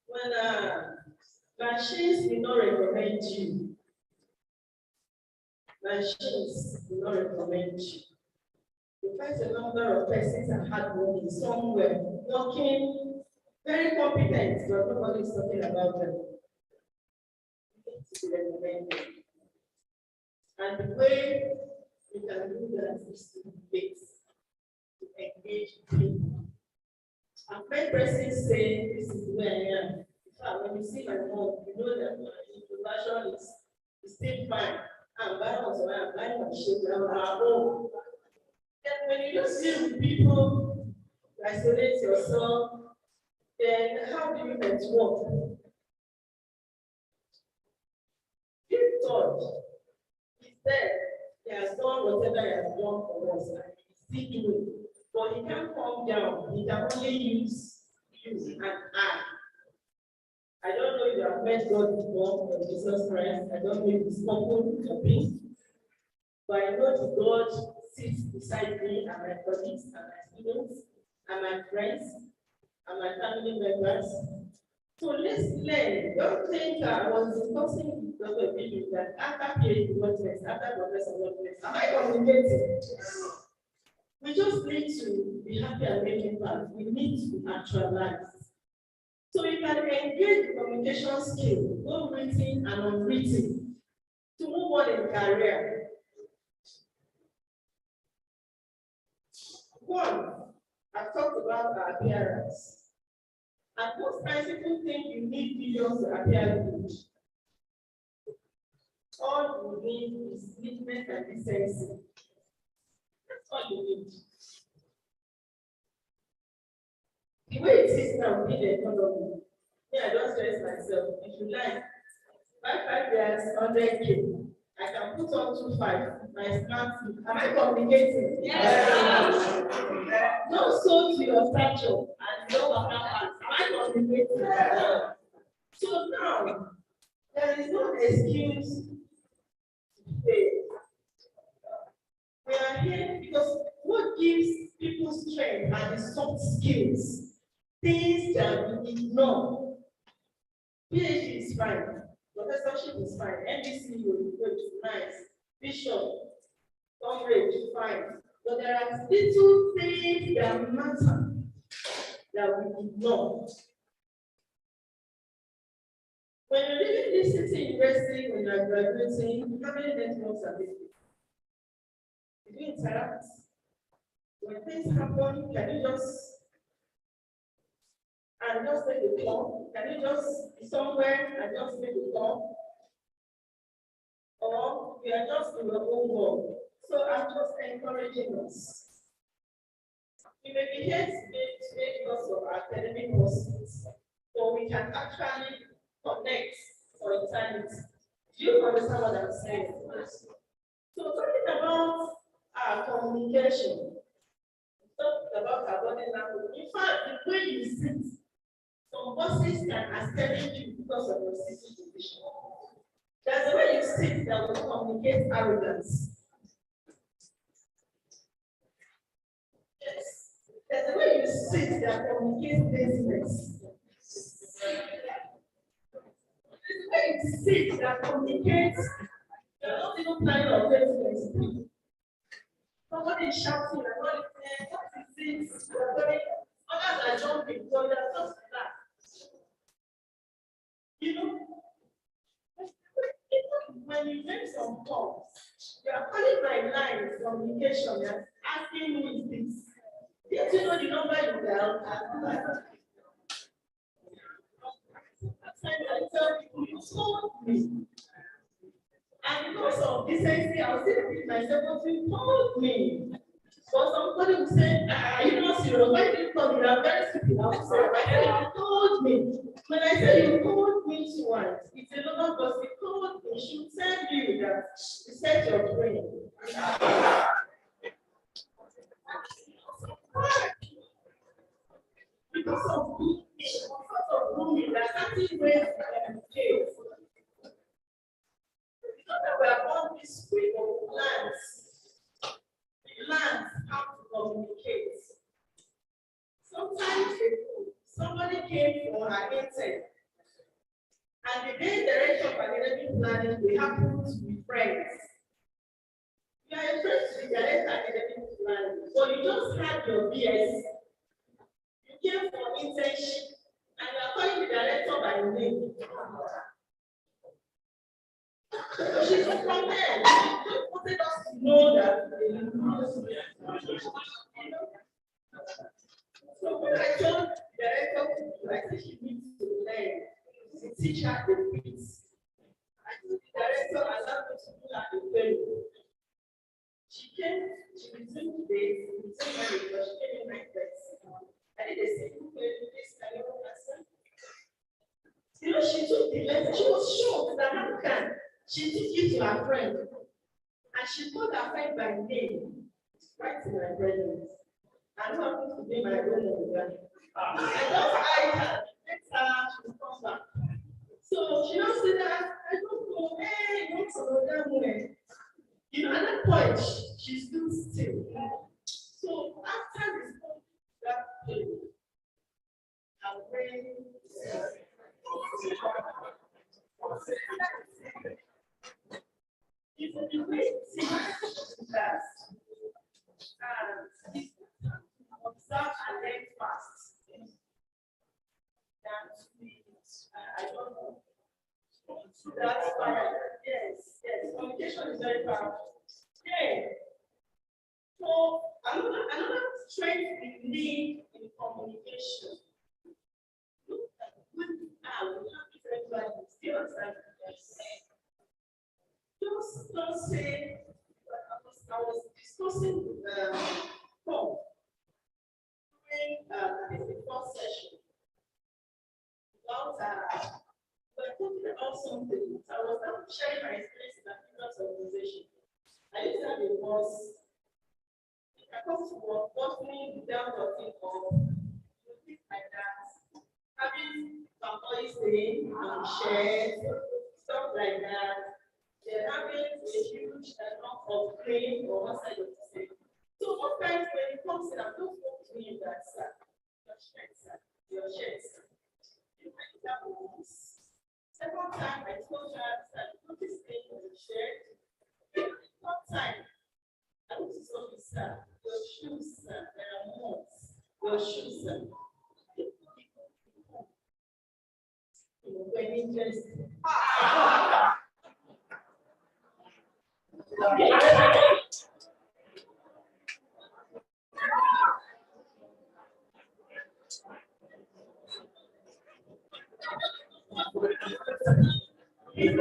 Speaker 4: When machines will not recommend you, machines will not recommend you. You find a number of persons are hardworking somewhere, working very competent, but nobody is talking about them. You need to recommend them. And the way you can do that is to debate, to engage people. I've heard persons say, this is where I am. When you see my mom, you know that my introduction is still fine. I'm buying my shit now. Then when you just deal with people, isolate yourself, then how do you network? Give thought. He said he has done whatever he has done for us, and he's still doing. But he can't calm down. He can only use you and I don't know if you have met God before, or Jesus Christ. I don't know if it's open to me. But I know that God sits beside me and my colleagues and my students and my friends and my family members. So let's learn. Don't think I was discussing with Dr. Billy that after PhD, what next? After Professor, what next? Am I communicating? We just need to be happy and make impact. We need to actualize. So you can engage the communication skill, both written and unwritten, to move on in career. One, I've talked about our appearance. And most times people think you need videos to appear good. All you need is neatness and decency. That's all you need. The way it is now, in the economy, I don't stress myself. If you like, 5 years, 100K, I can put on 25, my smart. Am I communicating? Yes. Not so to your stature and no Am I communicating? Yes. So now, there is no excuse to fail. We are here because what gives people strength are the soft skills. Things that we ignore. PhD is fine, professorship is fine, MBC is nice, bishop, comrade, fine. But there are little things that matter that we ignore. When you're leaving this city university, when you're graduating, how many networks are there? Did you interact? When things happen, can you just take a call? Can you just be somewhere and just make a call? or you are just in your own world. So I'm just encouraging us. We may be here today because of our academic courses, but we can actually connect for eternity. Do you understand what I'm saying? So talking about our communication, talking about our body language. In fact, the way you sit, some bosses can escalate you because of your sitting position. There's a way you sit that will communicate arrogance. Yes. There's a way you sit that communicates laziness. There's a way you sit that communicates you're not even planning on laziness. Somebody is shouting, and what is this? Others are jumping, so they're just that. You know, when you make some calls, you are calling my line communication, you're asking who is this? Did you know the number you dialed? I tell people, you told me. And because of decency, I'll still repeat myself, but you told me. So somebody will say, are you not serious? Why did you call me? I'm very stupid. I will say, I said, you told me. When I say you told me once, it's a lot because you told me. She will tell you that you set your brain. Because of grooming, there are certain ways to communicate. Because that we are born this way, but we learn how to communicate. Sometimes somebody came for her intake, and the day director of academic planning, we happen to be friends. You are a friend to the director of academic planning, so you just had your BS. You came for internship, and you are calling the director by name. She's from there. She just wanted us to know that. So when I told the director, I said she needs to learn to teach her the beats. I told the director allowed me to do that in Peru. She came, she resumed days, resumed marriage, but she came in my place. I did a simple this kind of answer. You know, she took the letter, she was shocked that how can she took it to her friend, and she called her friend by name, right in my presence. I don't want to be my role model. I just eyed her, next time she will come back. So she don't say that, I don't know, hey, what's another way? You know, at that point, she stood still. So after this, that her brain, it's a way to that, and observe and learn fast. I don't know. That's why, yes, communication is very powerful. Yeah. So another strength we need in communication. Look at when we have different values. Do you understand? Just don't say, I was discussing with Paul during the first session about we're talking about something. I was not sharing my experience in a previous organization. I used to have a boss. I come to work, working without talking of things like that. Having employees staying and shares, stuff like that. They're having a huge amount of claim for one side of the state. So most times when it comes to that, don't talk to me that, sir. Your shares, sir. You might have once. Second time, I told her that notice thing on the shirt. Third time, I want to tell you, sir, your shoes, sir, there are moths. Your shoes, sir. When interested. Okay,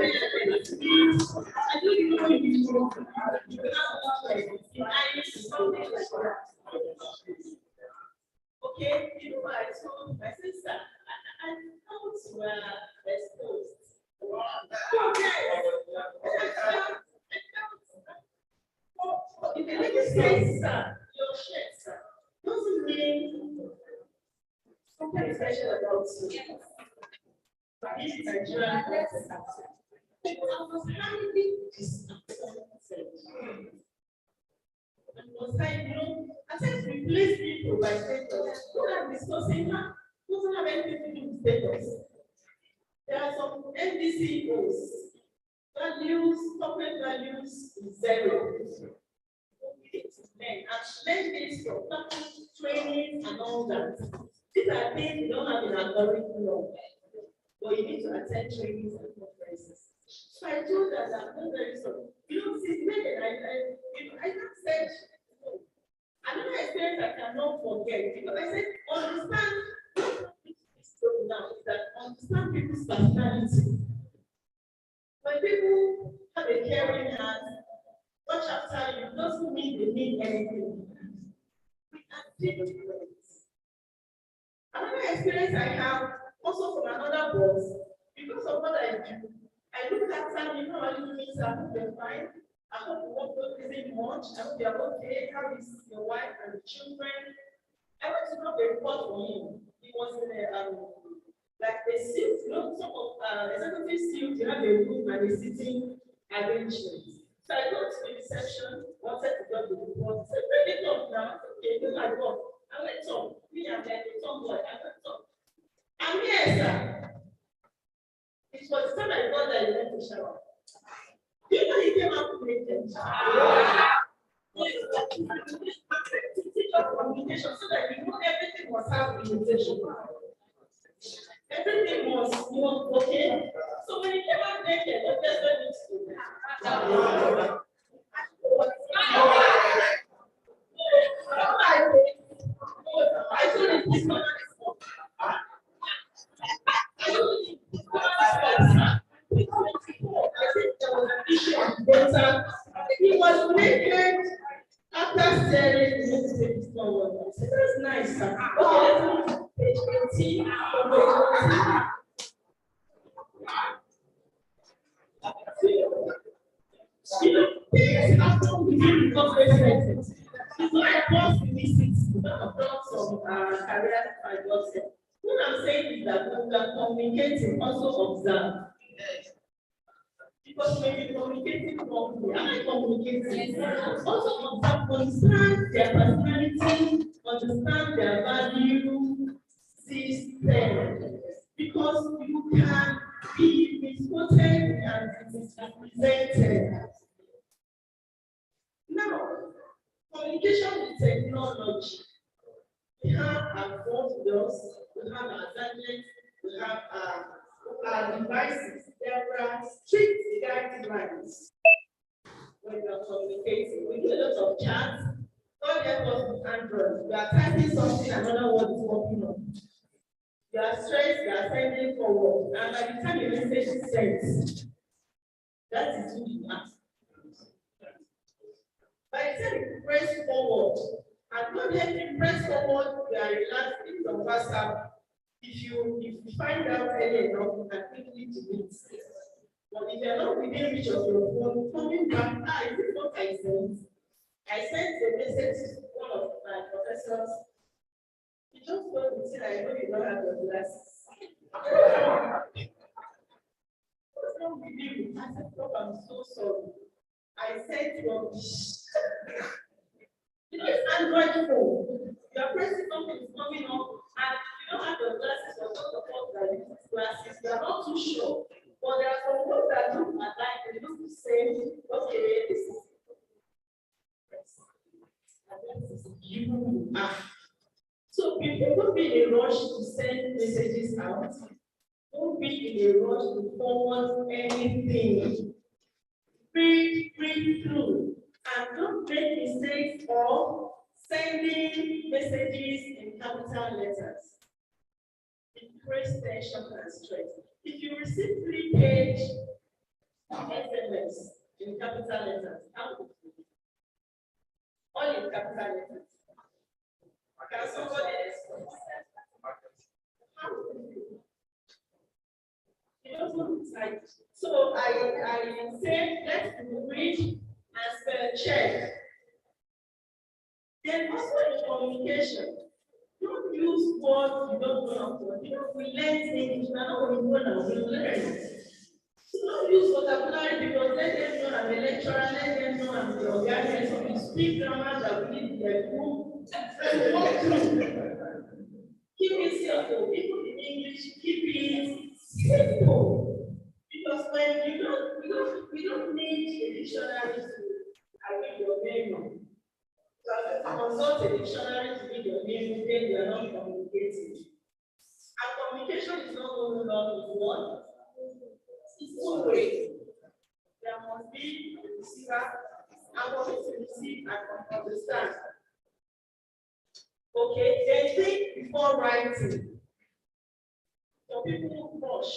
Speaker 4: you know, I told my sister, I thought we were exposed. If the lady says, sir, your shirt, sir, doesn't mean something special about you. This is Nigerian person. I was highly disappointed. And was like, you know, I said replace people by status. What I'm discussing now doesn't have anything to do with status. There are some NDCOs, values, corporate values, zero. Men and men needs for training and all that. These are things you don't have in our curriculum, but you need to attend trainings and conferences. So I told her that I'm not very sorry. You don't see men, I just said, no. Another experience I cannot forget, because I said, understand now is that understand people's personality. When people have a caring heart, watch after you doesn't mean they mean anything. We are different. Another experience I have also from another boss, because of what I do, I look after you know, I do things, I hope you're fine. I hope you won't go crazy much. I hope you're okay. How is your wife and the children? I went to drop a report for him. He was in a like a seat, you know, some of executive suit, you have a room and a sitting arrangement. So I go to the reception, wanted to drop the report. Said, bring it up now. Okay, do my work. I went up. Me and then the tomboy, I went up. I'm here, sir. It was the time I got there, he went to shower. Do you know he came out naked? Teach us communication so that we know everything was how communication. Everything was okay. So when he came out naked, what does that mean to you? I told him this one. He was naked after staring into the forward. That's nice, sir. Okay, let's move to page 18. You know, things happen within the corporate sector. So I was in this city, I've done some career advising. What I'm saying is that when we are communicating, also observe. Because when you're communicating properly, am I communicating? Also observe, understand their personality, understand their value system. Because you can be misquoted and misrepresented. Now, communication with technology. We have our phone bills, we have our gadgets, we have our devices. There are strict guidelines when we are communicating. We do a lot of chats. God help us with Android. We are typing something, another word is working on. You are stressed, you are sending forward, and by the time your message is sent, that is who you are. By the time you press forward, and God help you press forward, you are relaxing from WhatsApp. If you find out early enough, you can quickly delete. But if you're not within reach of your phone, coming back, is it what I sent? I sent a message to one of my professors. He just told me, I know you don't have your glasses. What's wrong with you? I said, "Prof, I'm so sorry. I said rubbish." You know, it's Android phone. You are pressing something, is coming up, and you don't have your glasses or not support that you use glasses. You are not too sure. But there are some ones that look alike, they look the same. Okay, this is you are. So people don't be in a rush to send messages out. Don't be in a rush to forward anything. Read through. And don't make mistakes of sending messages in capital letters. It creates tension and stress. If you receive 3-page SMS in capital letters. All in capital letters. Can somebody explain? So I said let's read and spell check. Then also in communication, don't use words you don't know how to. You know, we learn English, now we know we learn. So don't use vocabulary because let them know I'm a lecturer, let them know I'm the organic, so we speak grammar that we need their group. So walk through. Keep it simple. People in English, keep it simple. Because when we don't need a dictionary to read your name. So consult a dictionary to read your name, then you are not communicating. And communication is not only about one, it's two-way. There must be a receiver, and for me to receive and understand. Okay, then think before writing. For people who rush,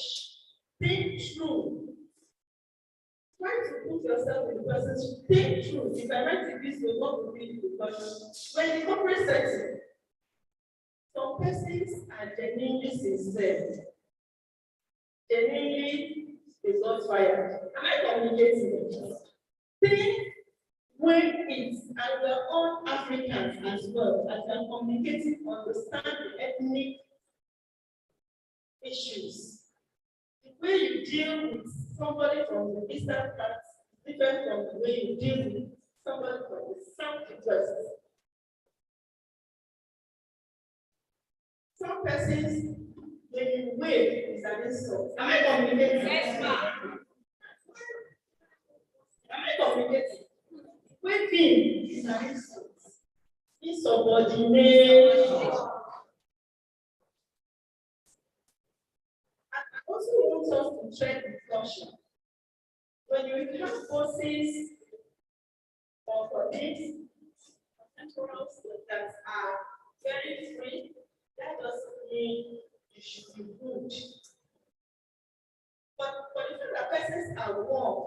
Speaker 4: think through. Try to put yourself in the person's think through. If I write in this way, what would be the question? When the corporate setting, some persons are genuinely sincere. Genuinely is not fired. Am I communicating? Think when it's and we're all Africans as well, as we're communicating, understand the ethnic issues. The way you deal with somebody from the eastern part is different from the way you deal with somebody from the southwest. Some persons, when you wave, is an insult. Am I communicating? Yes, ma'am. Am I communicating? Waving is an insult. Insubordination. I also want us to tread with caution. When you have bosses or colleagues, temporals that are very free, that doesn't mean you should be good. But for the fact that persons are warm,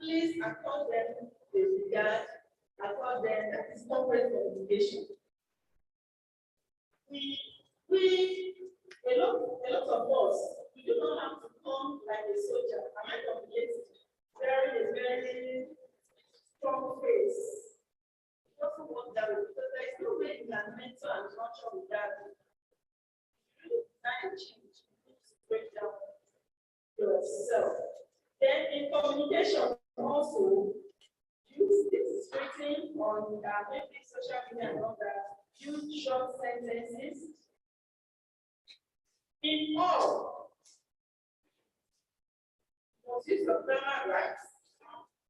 Speaker 4: please accord them the regard, accord them that is corporate communication. A lot of us, we do not have to come like a soldier. Am I communicating? Wearing a very strong face. It doesn't work that way because there is no way you can mentor and nurture without it. You design change, you need to break down yourself. Then in communication also, use this written on maybe social media and all that. Use short sentences. In all, must use your grammar rights.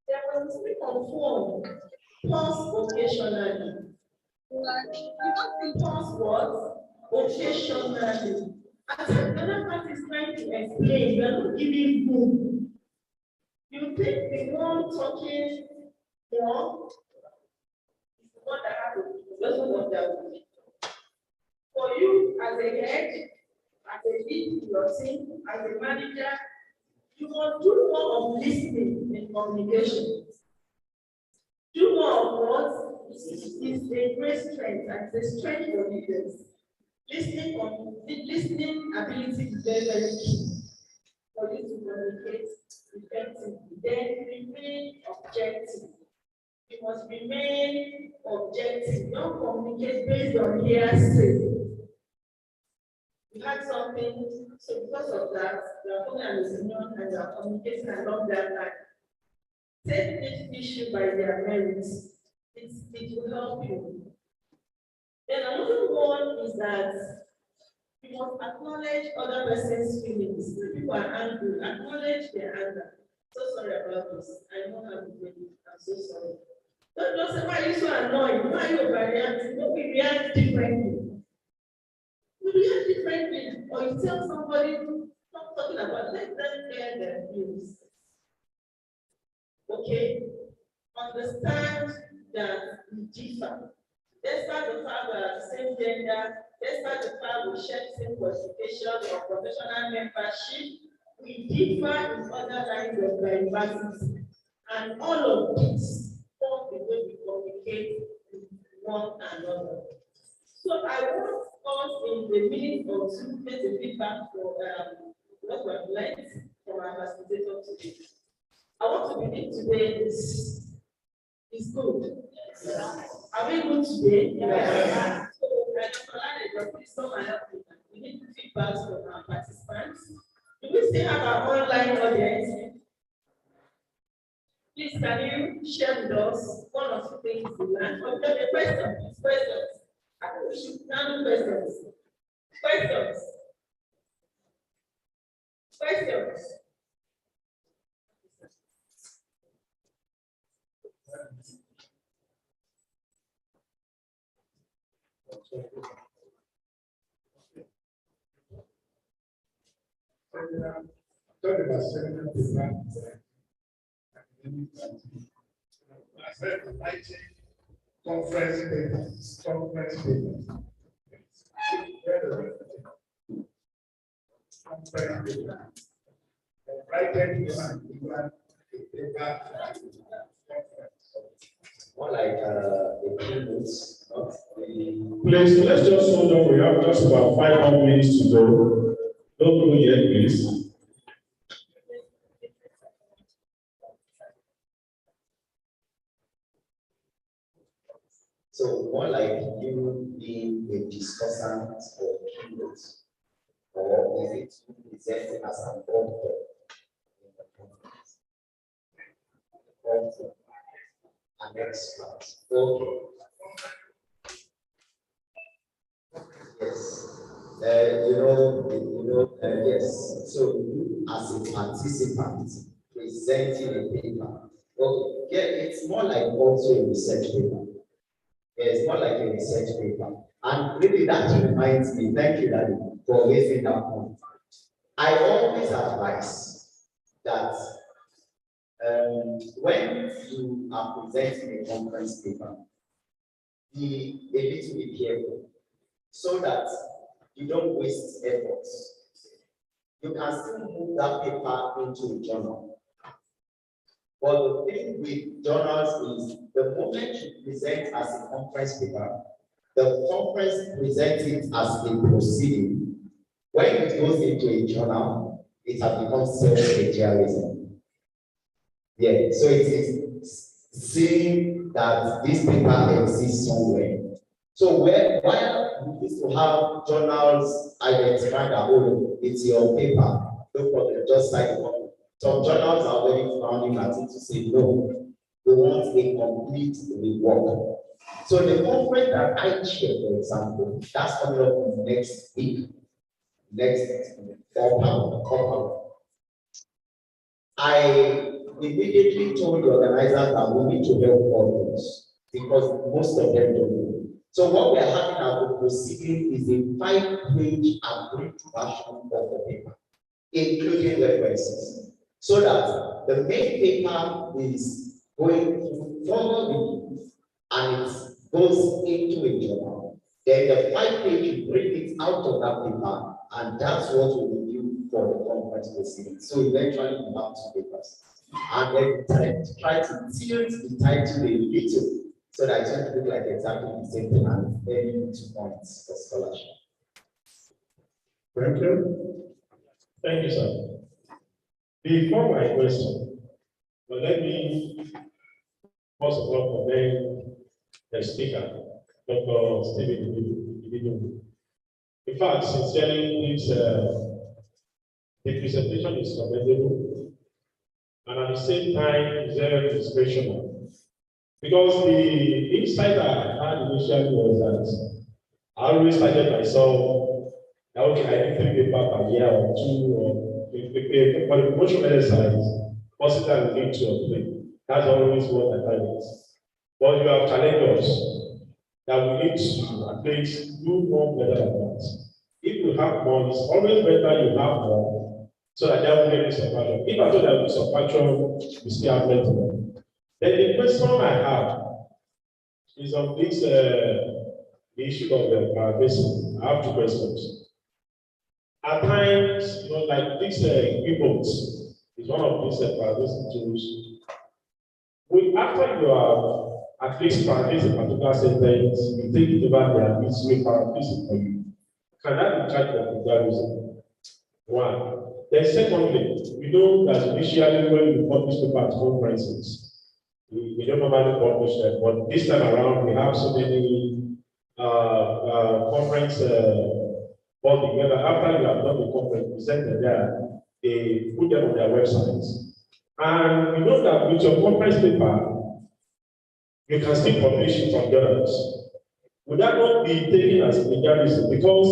Speaker 4: There must be conform. Pause occasionally. Pause what? Occasionally. At times, another part is trying to explain. You are not giving room. You think the one talking more is the one that has to doesn't want that. For you as a head, as a lead in your team, as a manager, you must do more of listening in communication. Do more of what is a great strength, and it's a strength for leaders. Listening ability is very, very key for you to communicate effectively. Then remain objective. You must remain objective. Don't communicate based on hearsay. You had something, so because of that, you are putting an opinion and you are communicating along that line. Take each issue by their merits. It will help you. Then another one is that you must acknowledge other person's feelings. If people are angry, acknowledge their anger. So sorry about this. I know how to do it. I'm so sorry. Don't say, why are you so annoyed? Why are you overreacting? No, we react differently. We react differently. Or you tell somebody, stop talking about, let them clear their views. Okay? Understand that we differ. Despite the fact we are the same gender, despite the fact we share the same qualification or professional membership, We differ in other lines of diversity, and all of this form the way we communicate with one another. So I want us in the minute or two get a feedback for what we have learned from our facilitator today. I want to begin today is good. Are we good today? Yes. So please come and help me. We need feedbacks from our participants. Do we still have our online audience? Please, can you share with us one or two things you learned from the questions? I think we should handle questions.
Speaker 5: Talk about seminar design. I said writing conference papers. Conference papers. Writing design.
Speaker 2: More like the keynotes, not the.
Speaker 1: Please, let's just hold on. We have just about 5 more minutes to go. Don't go yet, please.
Speaker 2: So more like you being a discussant or keynote, or is it presenting as an author in the conference? Author, an expert. Okay. Yes. Yes. So you as a participant presenting a paper. Okay. Yeah, it's more like also a research paper. Yeah, it's more like a research paper. And really that reminds me, thank you, Daddy, for raising that point. I always advise that when you are presenting a conference paper, be a little bit careful so that you don't waste efforts. You can still move that paper into a journal. But the thing with journals is the moment you present as a conference paper, the conference presents it as a proceeding. When it goes into a journal, it has become self-plagiarism. Yeah, so it is seeing that this paper exists somewhere. So while we used to have journals identifying that, oh, it's your paper, no problem, just cite the copy. Some journals are very founding at it to say, no, we want a complete rework. So the conference that I chair, for example, that's coming up next week, next 4 pounds. I immediately told the organizers that we need to help authors because most of them don't know. So what we are having as the proceeding is a 5-page abridged version of the paper, including references, so that the main paper is going to follow the and it goes into a journal. Then the 5-page you bring it out of that paper, and that's what we will do for the conference proceeding. So eventually we have 2 papers. And then try to tilt the title a little so that it doesn't look like exactly the same thing and very 2 points for scholarship.
Speaker 1: Thank you. Thank you, sir. Before my question, but let me first of all commend the speaker, Dr. Stephen Ibidu. In fact, sincerely, the presentation is commendable, and at the same time, it's very inspirational. Because the insight I had initially was that I always target myself, okay, I need 3 papers per year or 2, or for the promotion exercise, possibly I will need 2 or 3. That's always what I target. But you have challenged us that we need to at least do more better than that. If you have more, it's always better you have more so that there will be any survival. If I thought there will be survival, we still have left more. Then the question I have is on this the issue of the basin. I have 2 questions. At times, like this remote is one of these paralysis tools. After you have at least paralyzed a particular sentence, you take it over there, it's way paralysis for you. Can that be charged for plagiarism? One. Then secondly, we know that initially when we publish paper at conferences, we don't normally publish them, but this time around we have so many conference body together. After you have done the conference, we send them there, they put them on their websites. And we know that with your conference paper, you can still publish it on journals. Would that not be taken as plagiarism? Because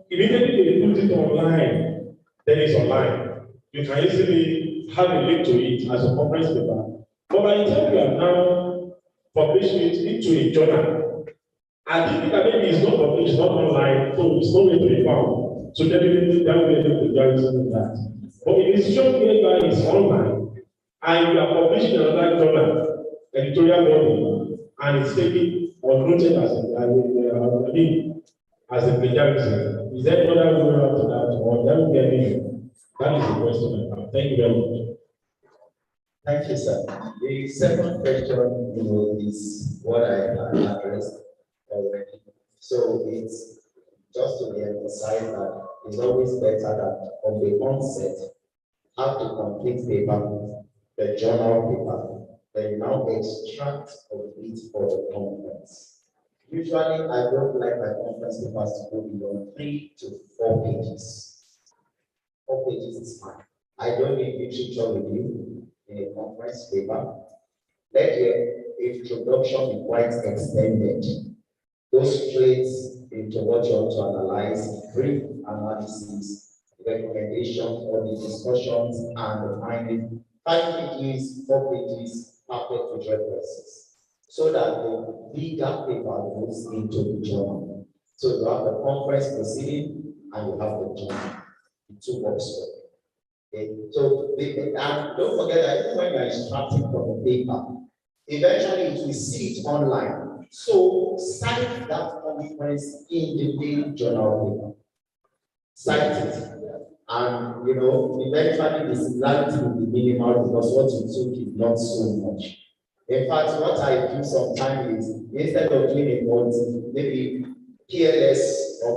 Speaker 1: immediately they put it online, then it's online. You can easily have a link to it as a conference paper. But by the time you have now published it into a journal, and if that maybe it's not published, not online, so it's no way to be found. So definitely that will be able to plagiarism in that. But if it's shown whereby it's online, and you are publishing another journal, editorial body, and it's taken or noted as a plagiarism, is there another way after that, or that will be an issue? That is the question I have. Thank you very much.
Speaker 2: Thank you, sir. The second question, is what I addressed already. So it's just to emphasize that it's always better that on the onset, have the complete paper, the journal paper, then now extract of it for the conference. Usually, I don't like my conference papers to go beyond 3 to 4 pages. 4 pages is fine. I don't need literature review in a conference paper. Let the introduction be quite extended. Go straight into what you want to analyze, brief analysis, recommendations, or the discussions and the findings. 5 pages, 4 pages, perfect with references, so that the bigger paper goes into the journal. So you have the conference proceeding and you have the journal, the 2 works for it. Okay. So and don't forget that even when you are extracting from the paper, eventually it will see it online. So cite that conference in the main journal paper. Cite it. And eventually the similarity will be minimal because what you took is not so much. In fact, what I do sometimes is instead of doing a multi, maybe PLS or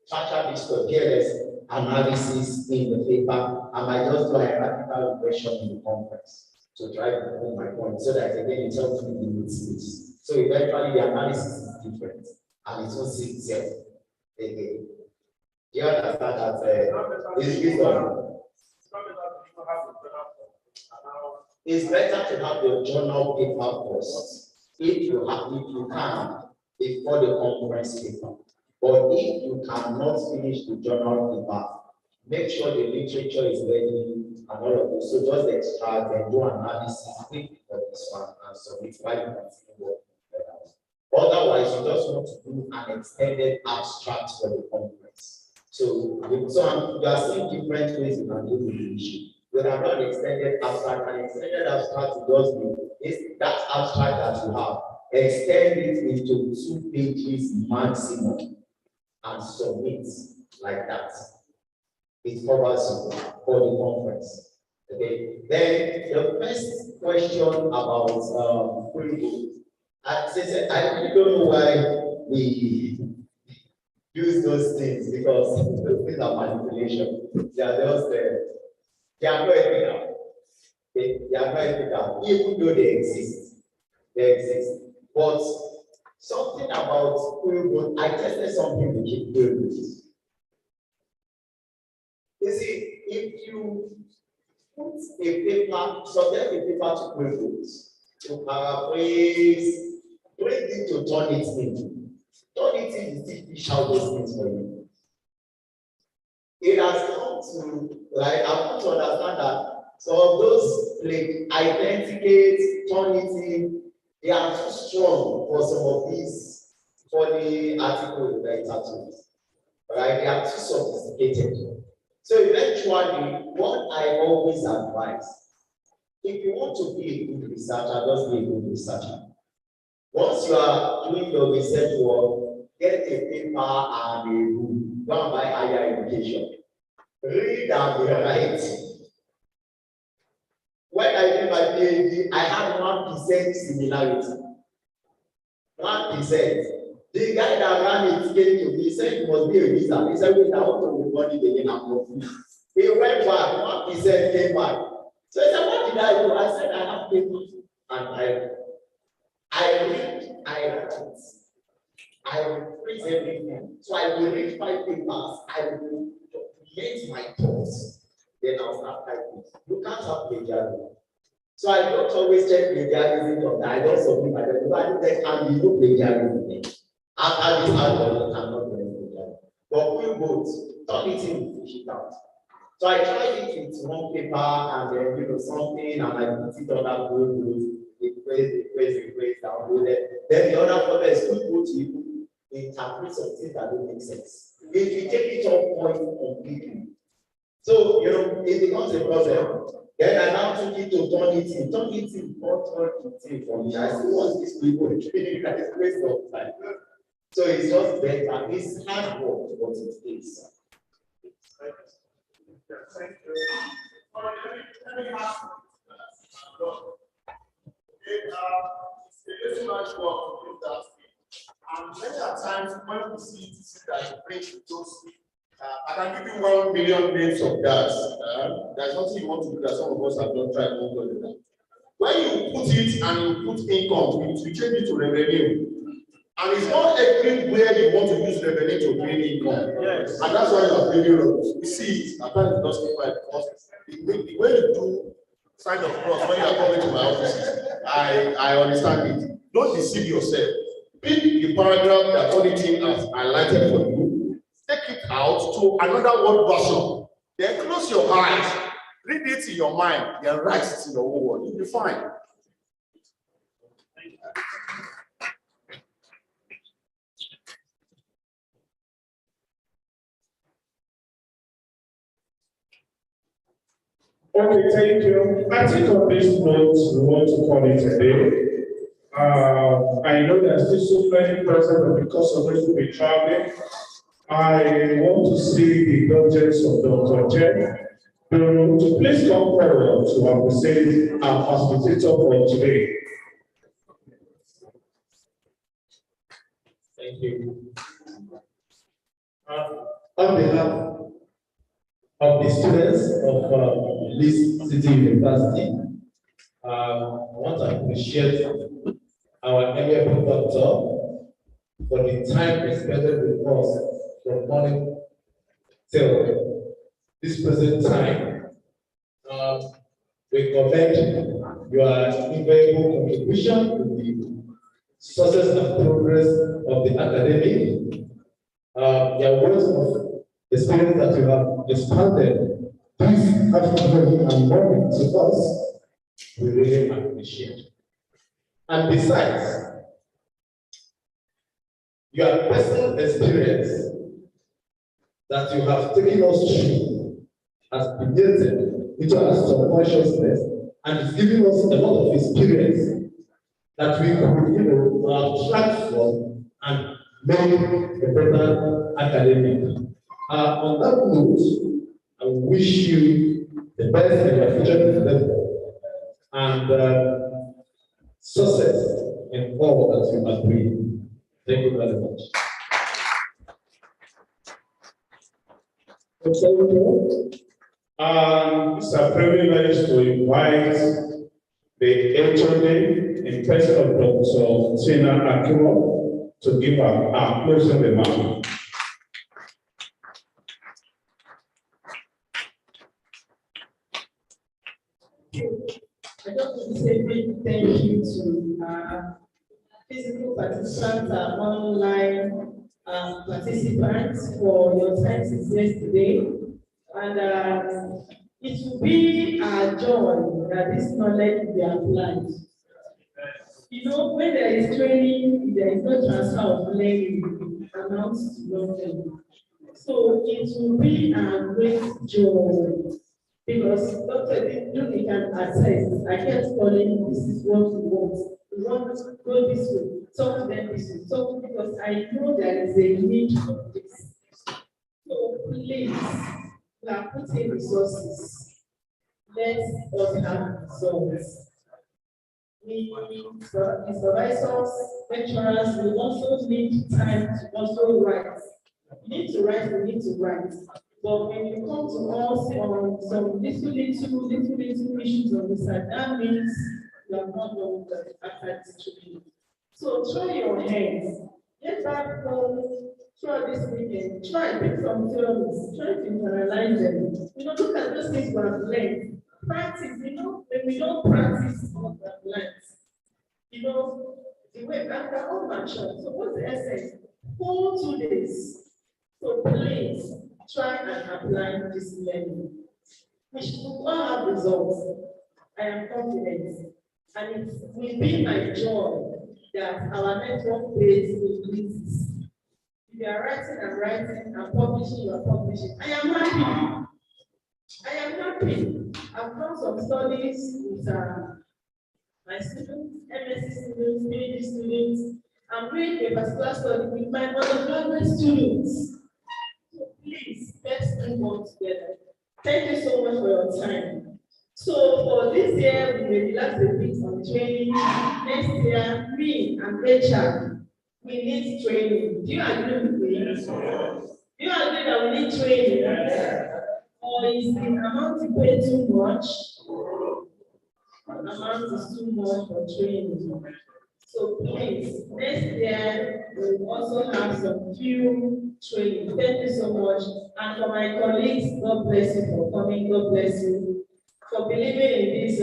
Speaker 2: partial list or PLS analysis in the paper, I might just do a hierarchical regression in the conference to try to prove my point so that again it helps me limit space. So eventually the analysis is different and it will see itself again. Do you understand that it's better to have your journal paper first if you can before the conference paper. But if you cannot finish the journal paper, make sure the literature is ready and all of this. So just extract and do analysis quickly for this one and submit while you continue working. Otherwise, you just want to do an extended abstract for the conference. So you are seeing different ways you can do the issue. We have an extended abstract, and extended abstract is that abstract that you have, extend it into 2 pages maximum and submit like that. It covers you for the conference. Okay. Then the first question about pre-book. I really don't know why we use those things because those things are manipulation. They are just they are not ethical. They are not ethical, even though they exist. They exist. But something about pre-book, I tested something to keep pre-book. You see, if you put a paper, subject a paper to pre-book, to paraphrase, don't need to turn it in. Turn it in, still fish out those things for you. It has come to, I've come to understand that some of those like authenticate, turn it in, they are too strong for some of these, for the articles that it has. Right? They are too sophisticated. So eventually, what I always advise, if you want to be a good researcher, just be a good researcher. Once you are doing your research work, get a paper and a book, go and buy higher education. Read and write. When I did my PhD, I had 1% similarity. 1%. The guy that ran it came to me, he said it must be a visa. He said, wait, I want to report it again. I'm confused. He went back, 1% came back. So he said, what did I do? I said, I have papers. And I read, I write. I will freeze everything. So I will read 5 papers. I will document my thoughts. Then I'll start typing. You can't have plagiarism. So I don't always check plagiarism on that. I don't submit my paper. I don't check and you know plagiarism. After this algorithm, I'm not going to plagiarism. But we both turn it in, fish it out. So I tried it with one paper and then something and I put it on that board. It downloaded. Then the other problem is people to interpret some things that don't make sense. If you take it off point completely. So, it becomes a problem. Then I now took it to turn it in. Turn it in, for me. I still want this people to train that is waste of time. So it's just better. It's hard work, but it is.
Speaker 5: Thank you. Let me ask you. It's a little much work to do that. And many times when we see that you bring those, I can give you 1 million names of that. There's nothing you want to do that some of us have not tried to do that. When you put it and you put income, it will change it to revenue. And it's not everywhere you want to use revenue to gain income. Yes. And that's why you are building roads. You see it, at times it doesn't quite because the way you do sign of cross when you are coming to my offices, I understand it. Don't deceive yourself. Pick the paragraph that only team has highlighted for you, take it out to another word version, then close your eyes, read it in your mind, then write it in your own word. You'll be fine.
Speaker 1: Okay, thank you. I think on this note, we want to call it a day. I know there are still so many present, but because of this, we'll be traveling. I want to see the indulgence of Dr. Jen to please come forward to appreciate our facilitator for today.
Speaker 6: Thank you. On behalf of the students of Leeds City University, I want to appreciate our amiable doctor for the time expended with us from morning till this present time. We commend your invaluable contribution to the success and progress of the academic. Your words of experience that you have expanded this afternoon and morning to us, we really appreciate. And besides, your personal experience that you have taken us through has created into our subconsciousness and is giving us a lot of experience that we could attract from and make a better academic. On that note, I wish you the best in your future endeavor and success in all that you are doing. Thank you very much.
Speaker 1: Thank you. It's a privilege to invite the HOD in person of Dr. Tina Akimo to give our closing remark.
Speaker 4: I just want to say a big thank you to physical participants and online participants for your time since yesterday. And it will be our joy that this knowledge will be applied. When there is training, there is no transfer of learning, amounts to nothing. So it will be a great joy. Because Dr. Duke can attest, I kept calling, this is what we want. We want to go this way. talk to them this week, talk because I know there is a need for this. So please, we are putting resources. Let us have results. We, the supervisors, lecturers, we also need time to also write. We need to write, we need to write. But when you come to us on some little issues on the side, that means you are not done with the activity. So try your hands. Get back home throughout this weekend. Try to pick some theories. Try to internalize them. Look at those things we have learned. Practice, when we don't practice what we have learned, the way and we're all mature. So what's the essence? Whole 2 days. So please try and apply this learning. We should all have results. I am confident. And it will be my joy that our network base increases. If you are writing and writing and publishing, you are publishing. I am happy. I am happy. I've done some studies with my students, MSc students, PhD students. I'm doing a particular study with my undergraduate students. So please, let's move on together. Thank you so much for your time. So for this year, we may relax a bit on training. Next year, me and Rachel, we need training. Do you agree with me? Yes. Do you agree that we need training? Yes. Or is the amount you pay too much? The amount is too much for training. So please, next year we will also have some few training. Thank you so much. And for my colleagues, God bless you for coming. God bless you for believing in this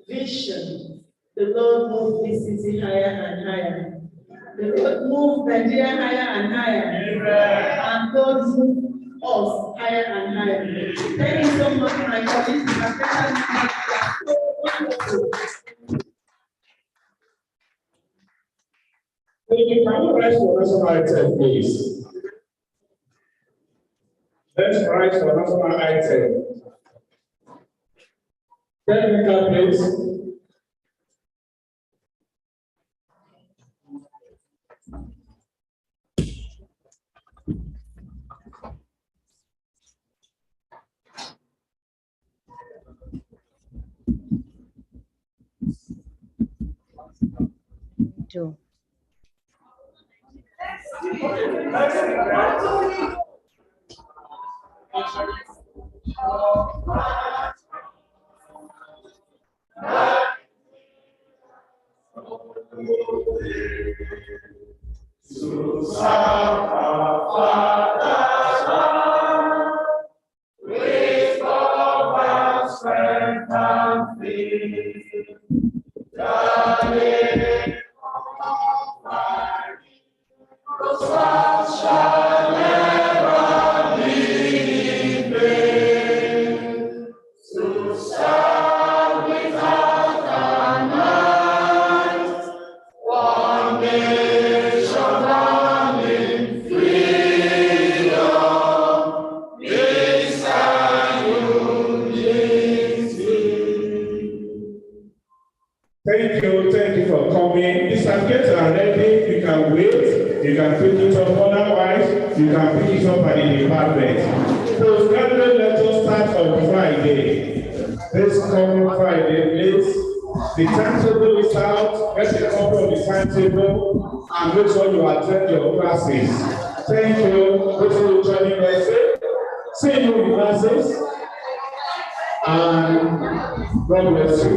Speaker 4: vision. The Lord move this city higher and higher. The Lord move Nigeria higher and higher. Amen. And God move us higher and higher. Thank you so much, my colleagues. So wonderful.
Speaker 1: Can you rise for national item, please? Let's rise for national item. Technical, please.
Speaker 7: Two.
Speaker 1: Thank you for coming. The certificates are ready. You can wait. You can pick it up. Otherwise, you can pick it up at the department. So, gradually, let us start on Friday. This coming Friday, please. The timetable is out. Get a copy of the timetable and make sure you attend your classes. Thank you. Those who are joining us. See you in classes. And God bless you.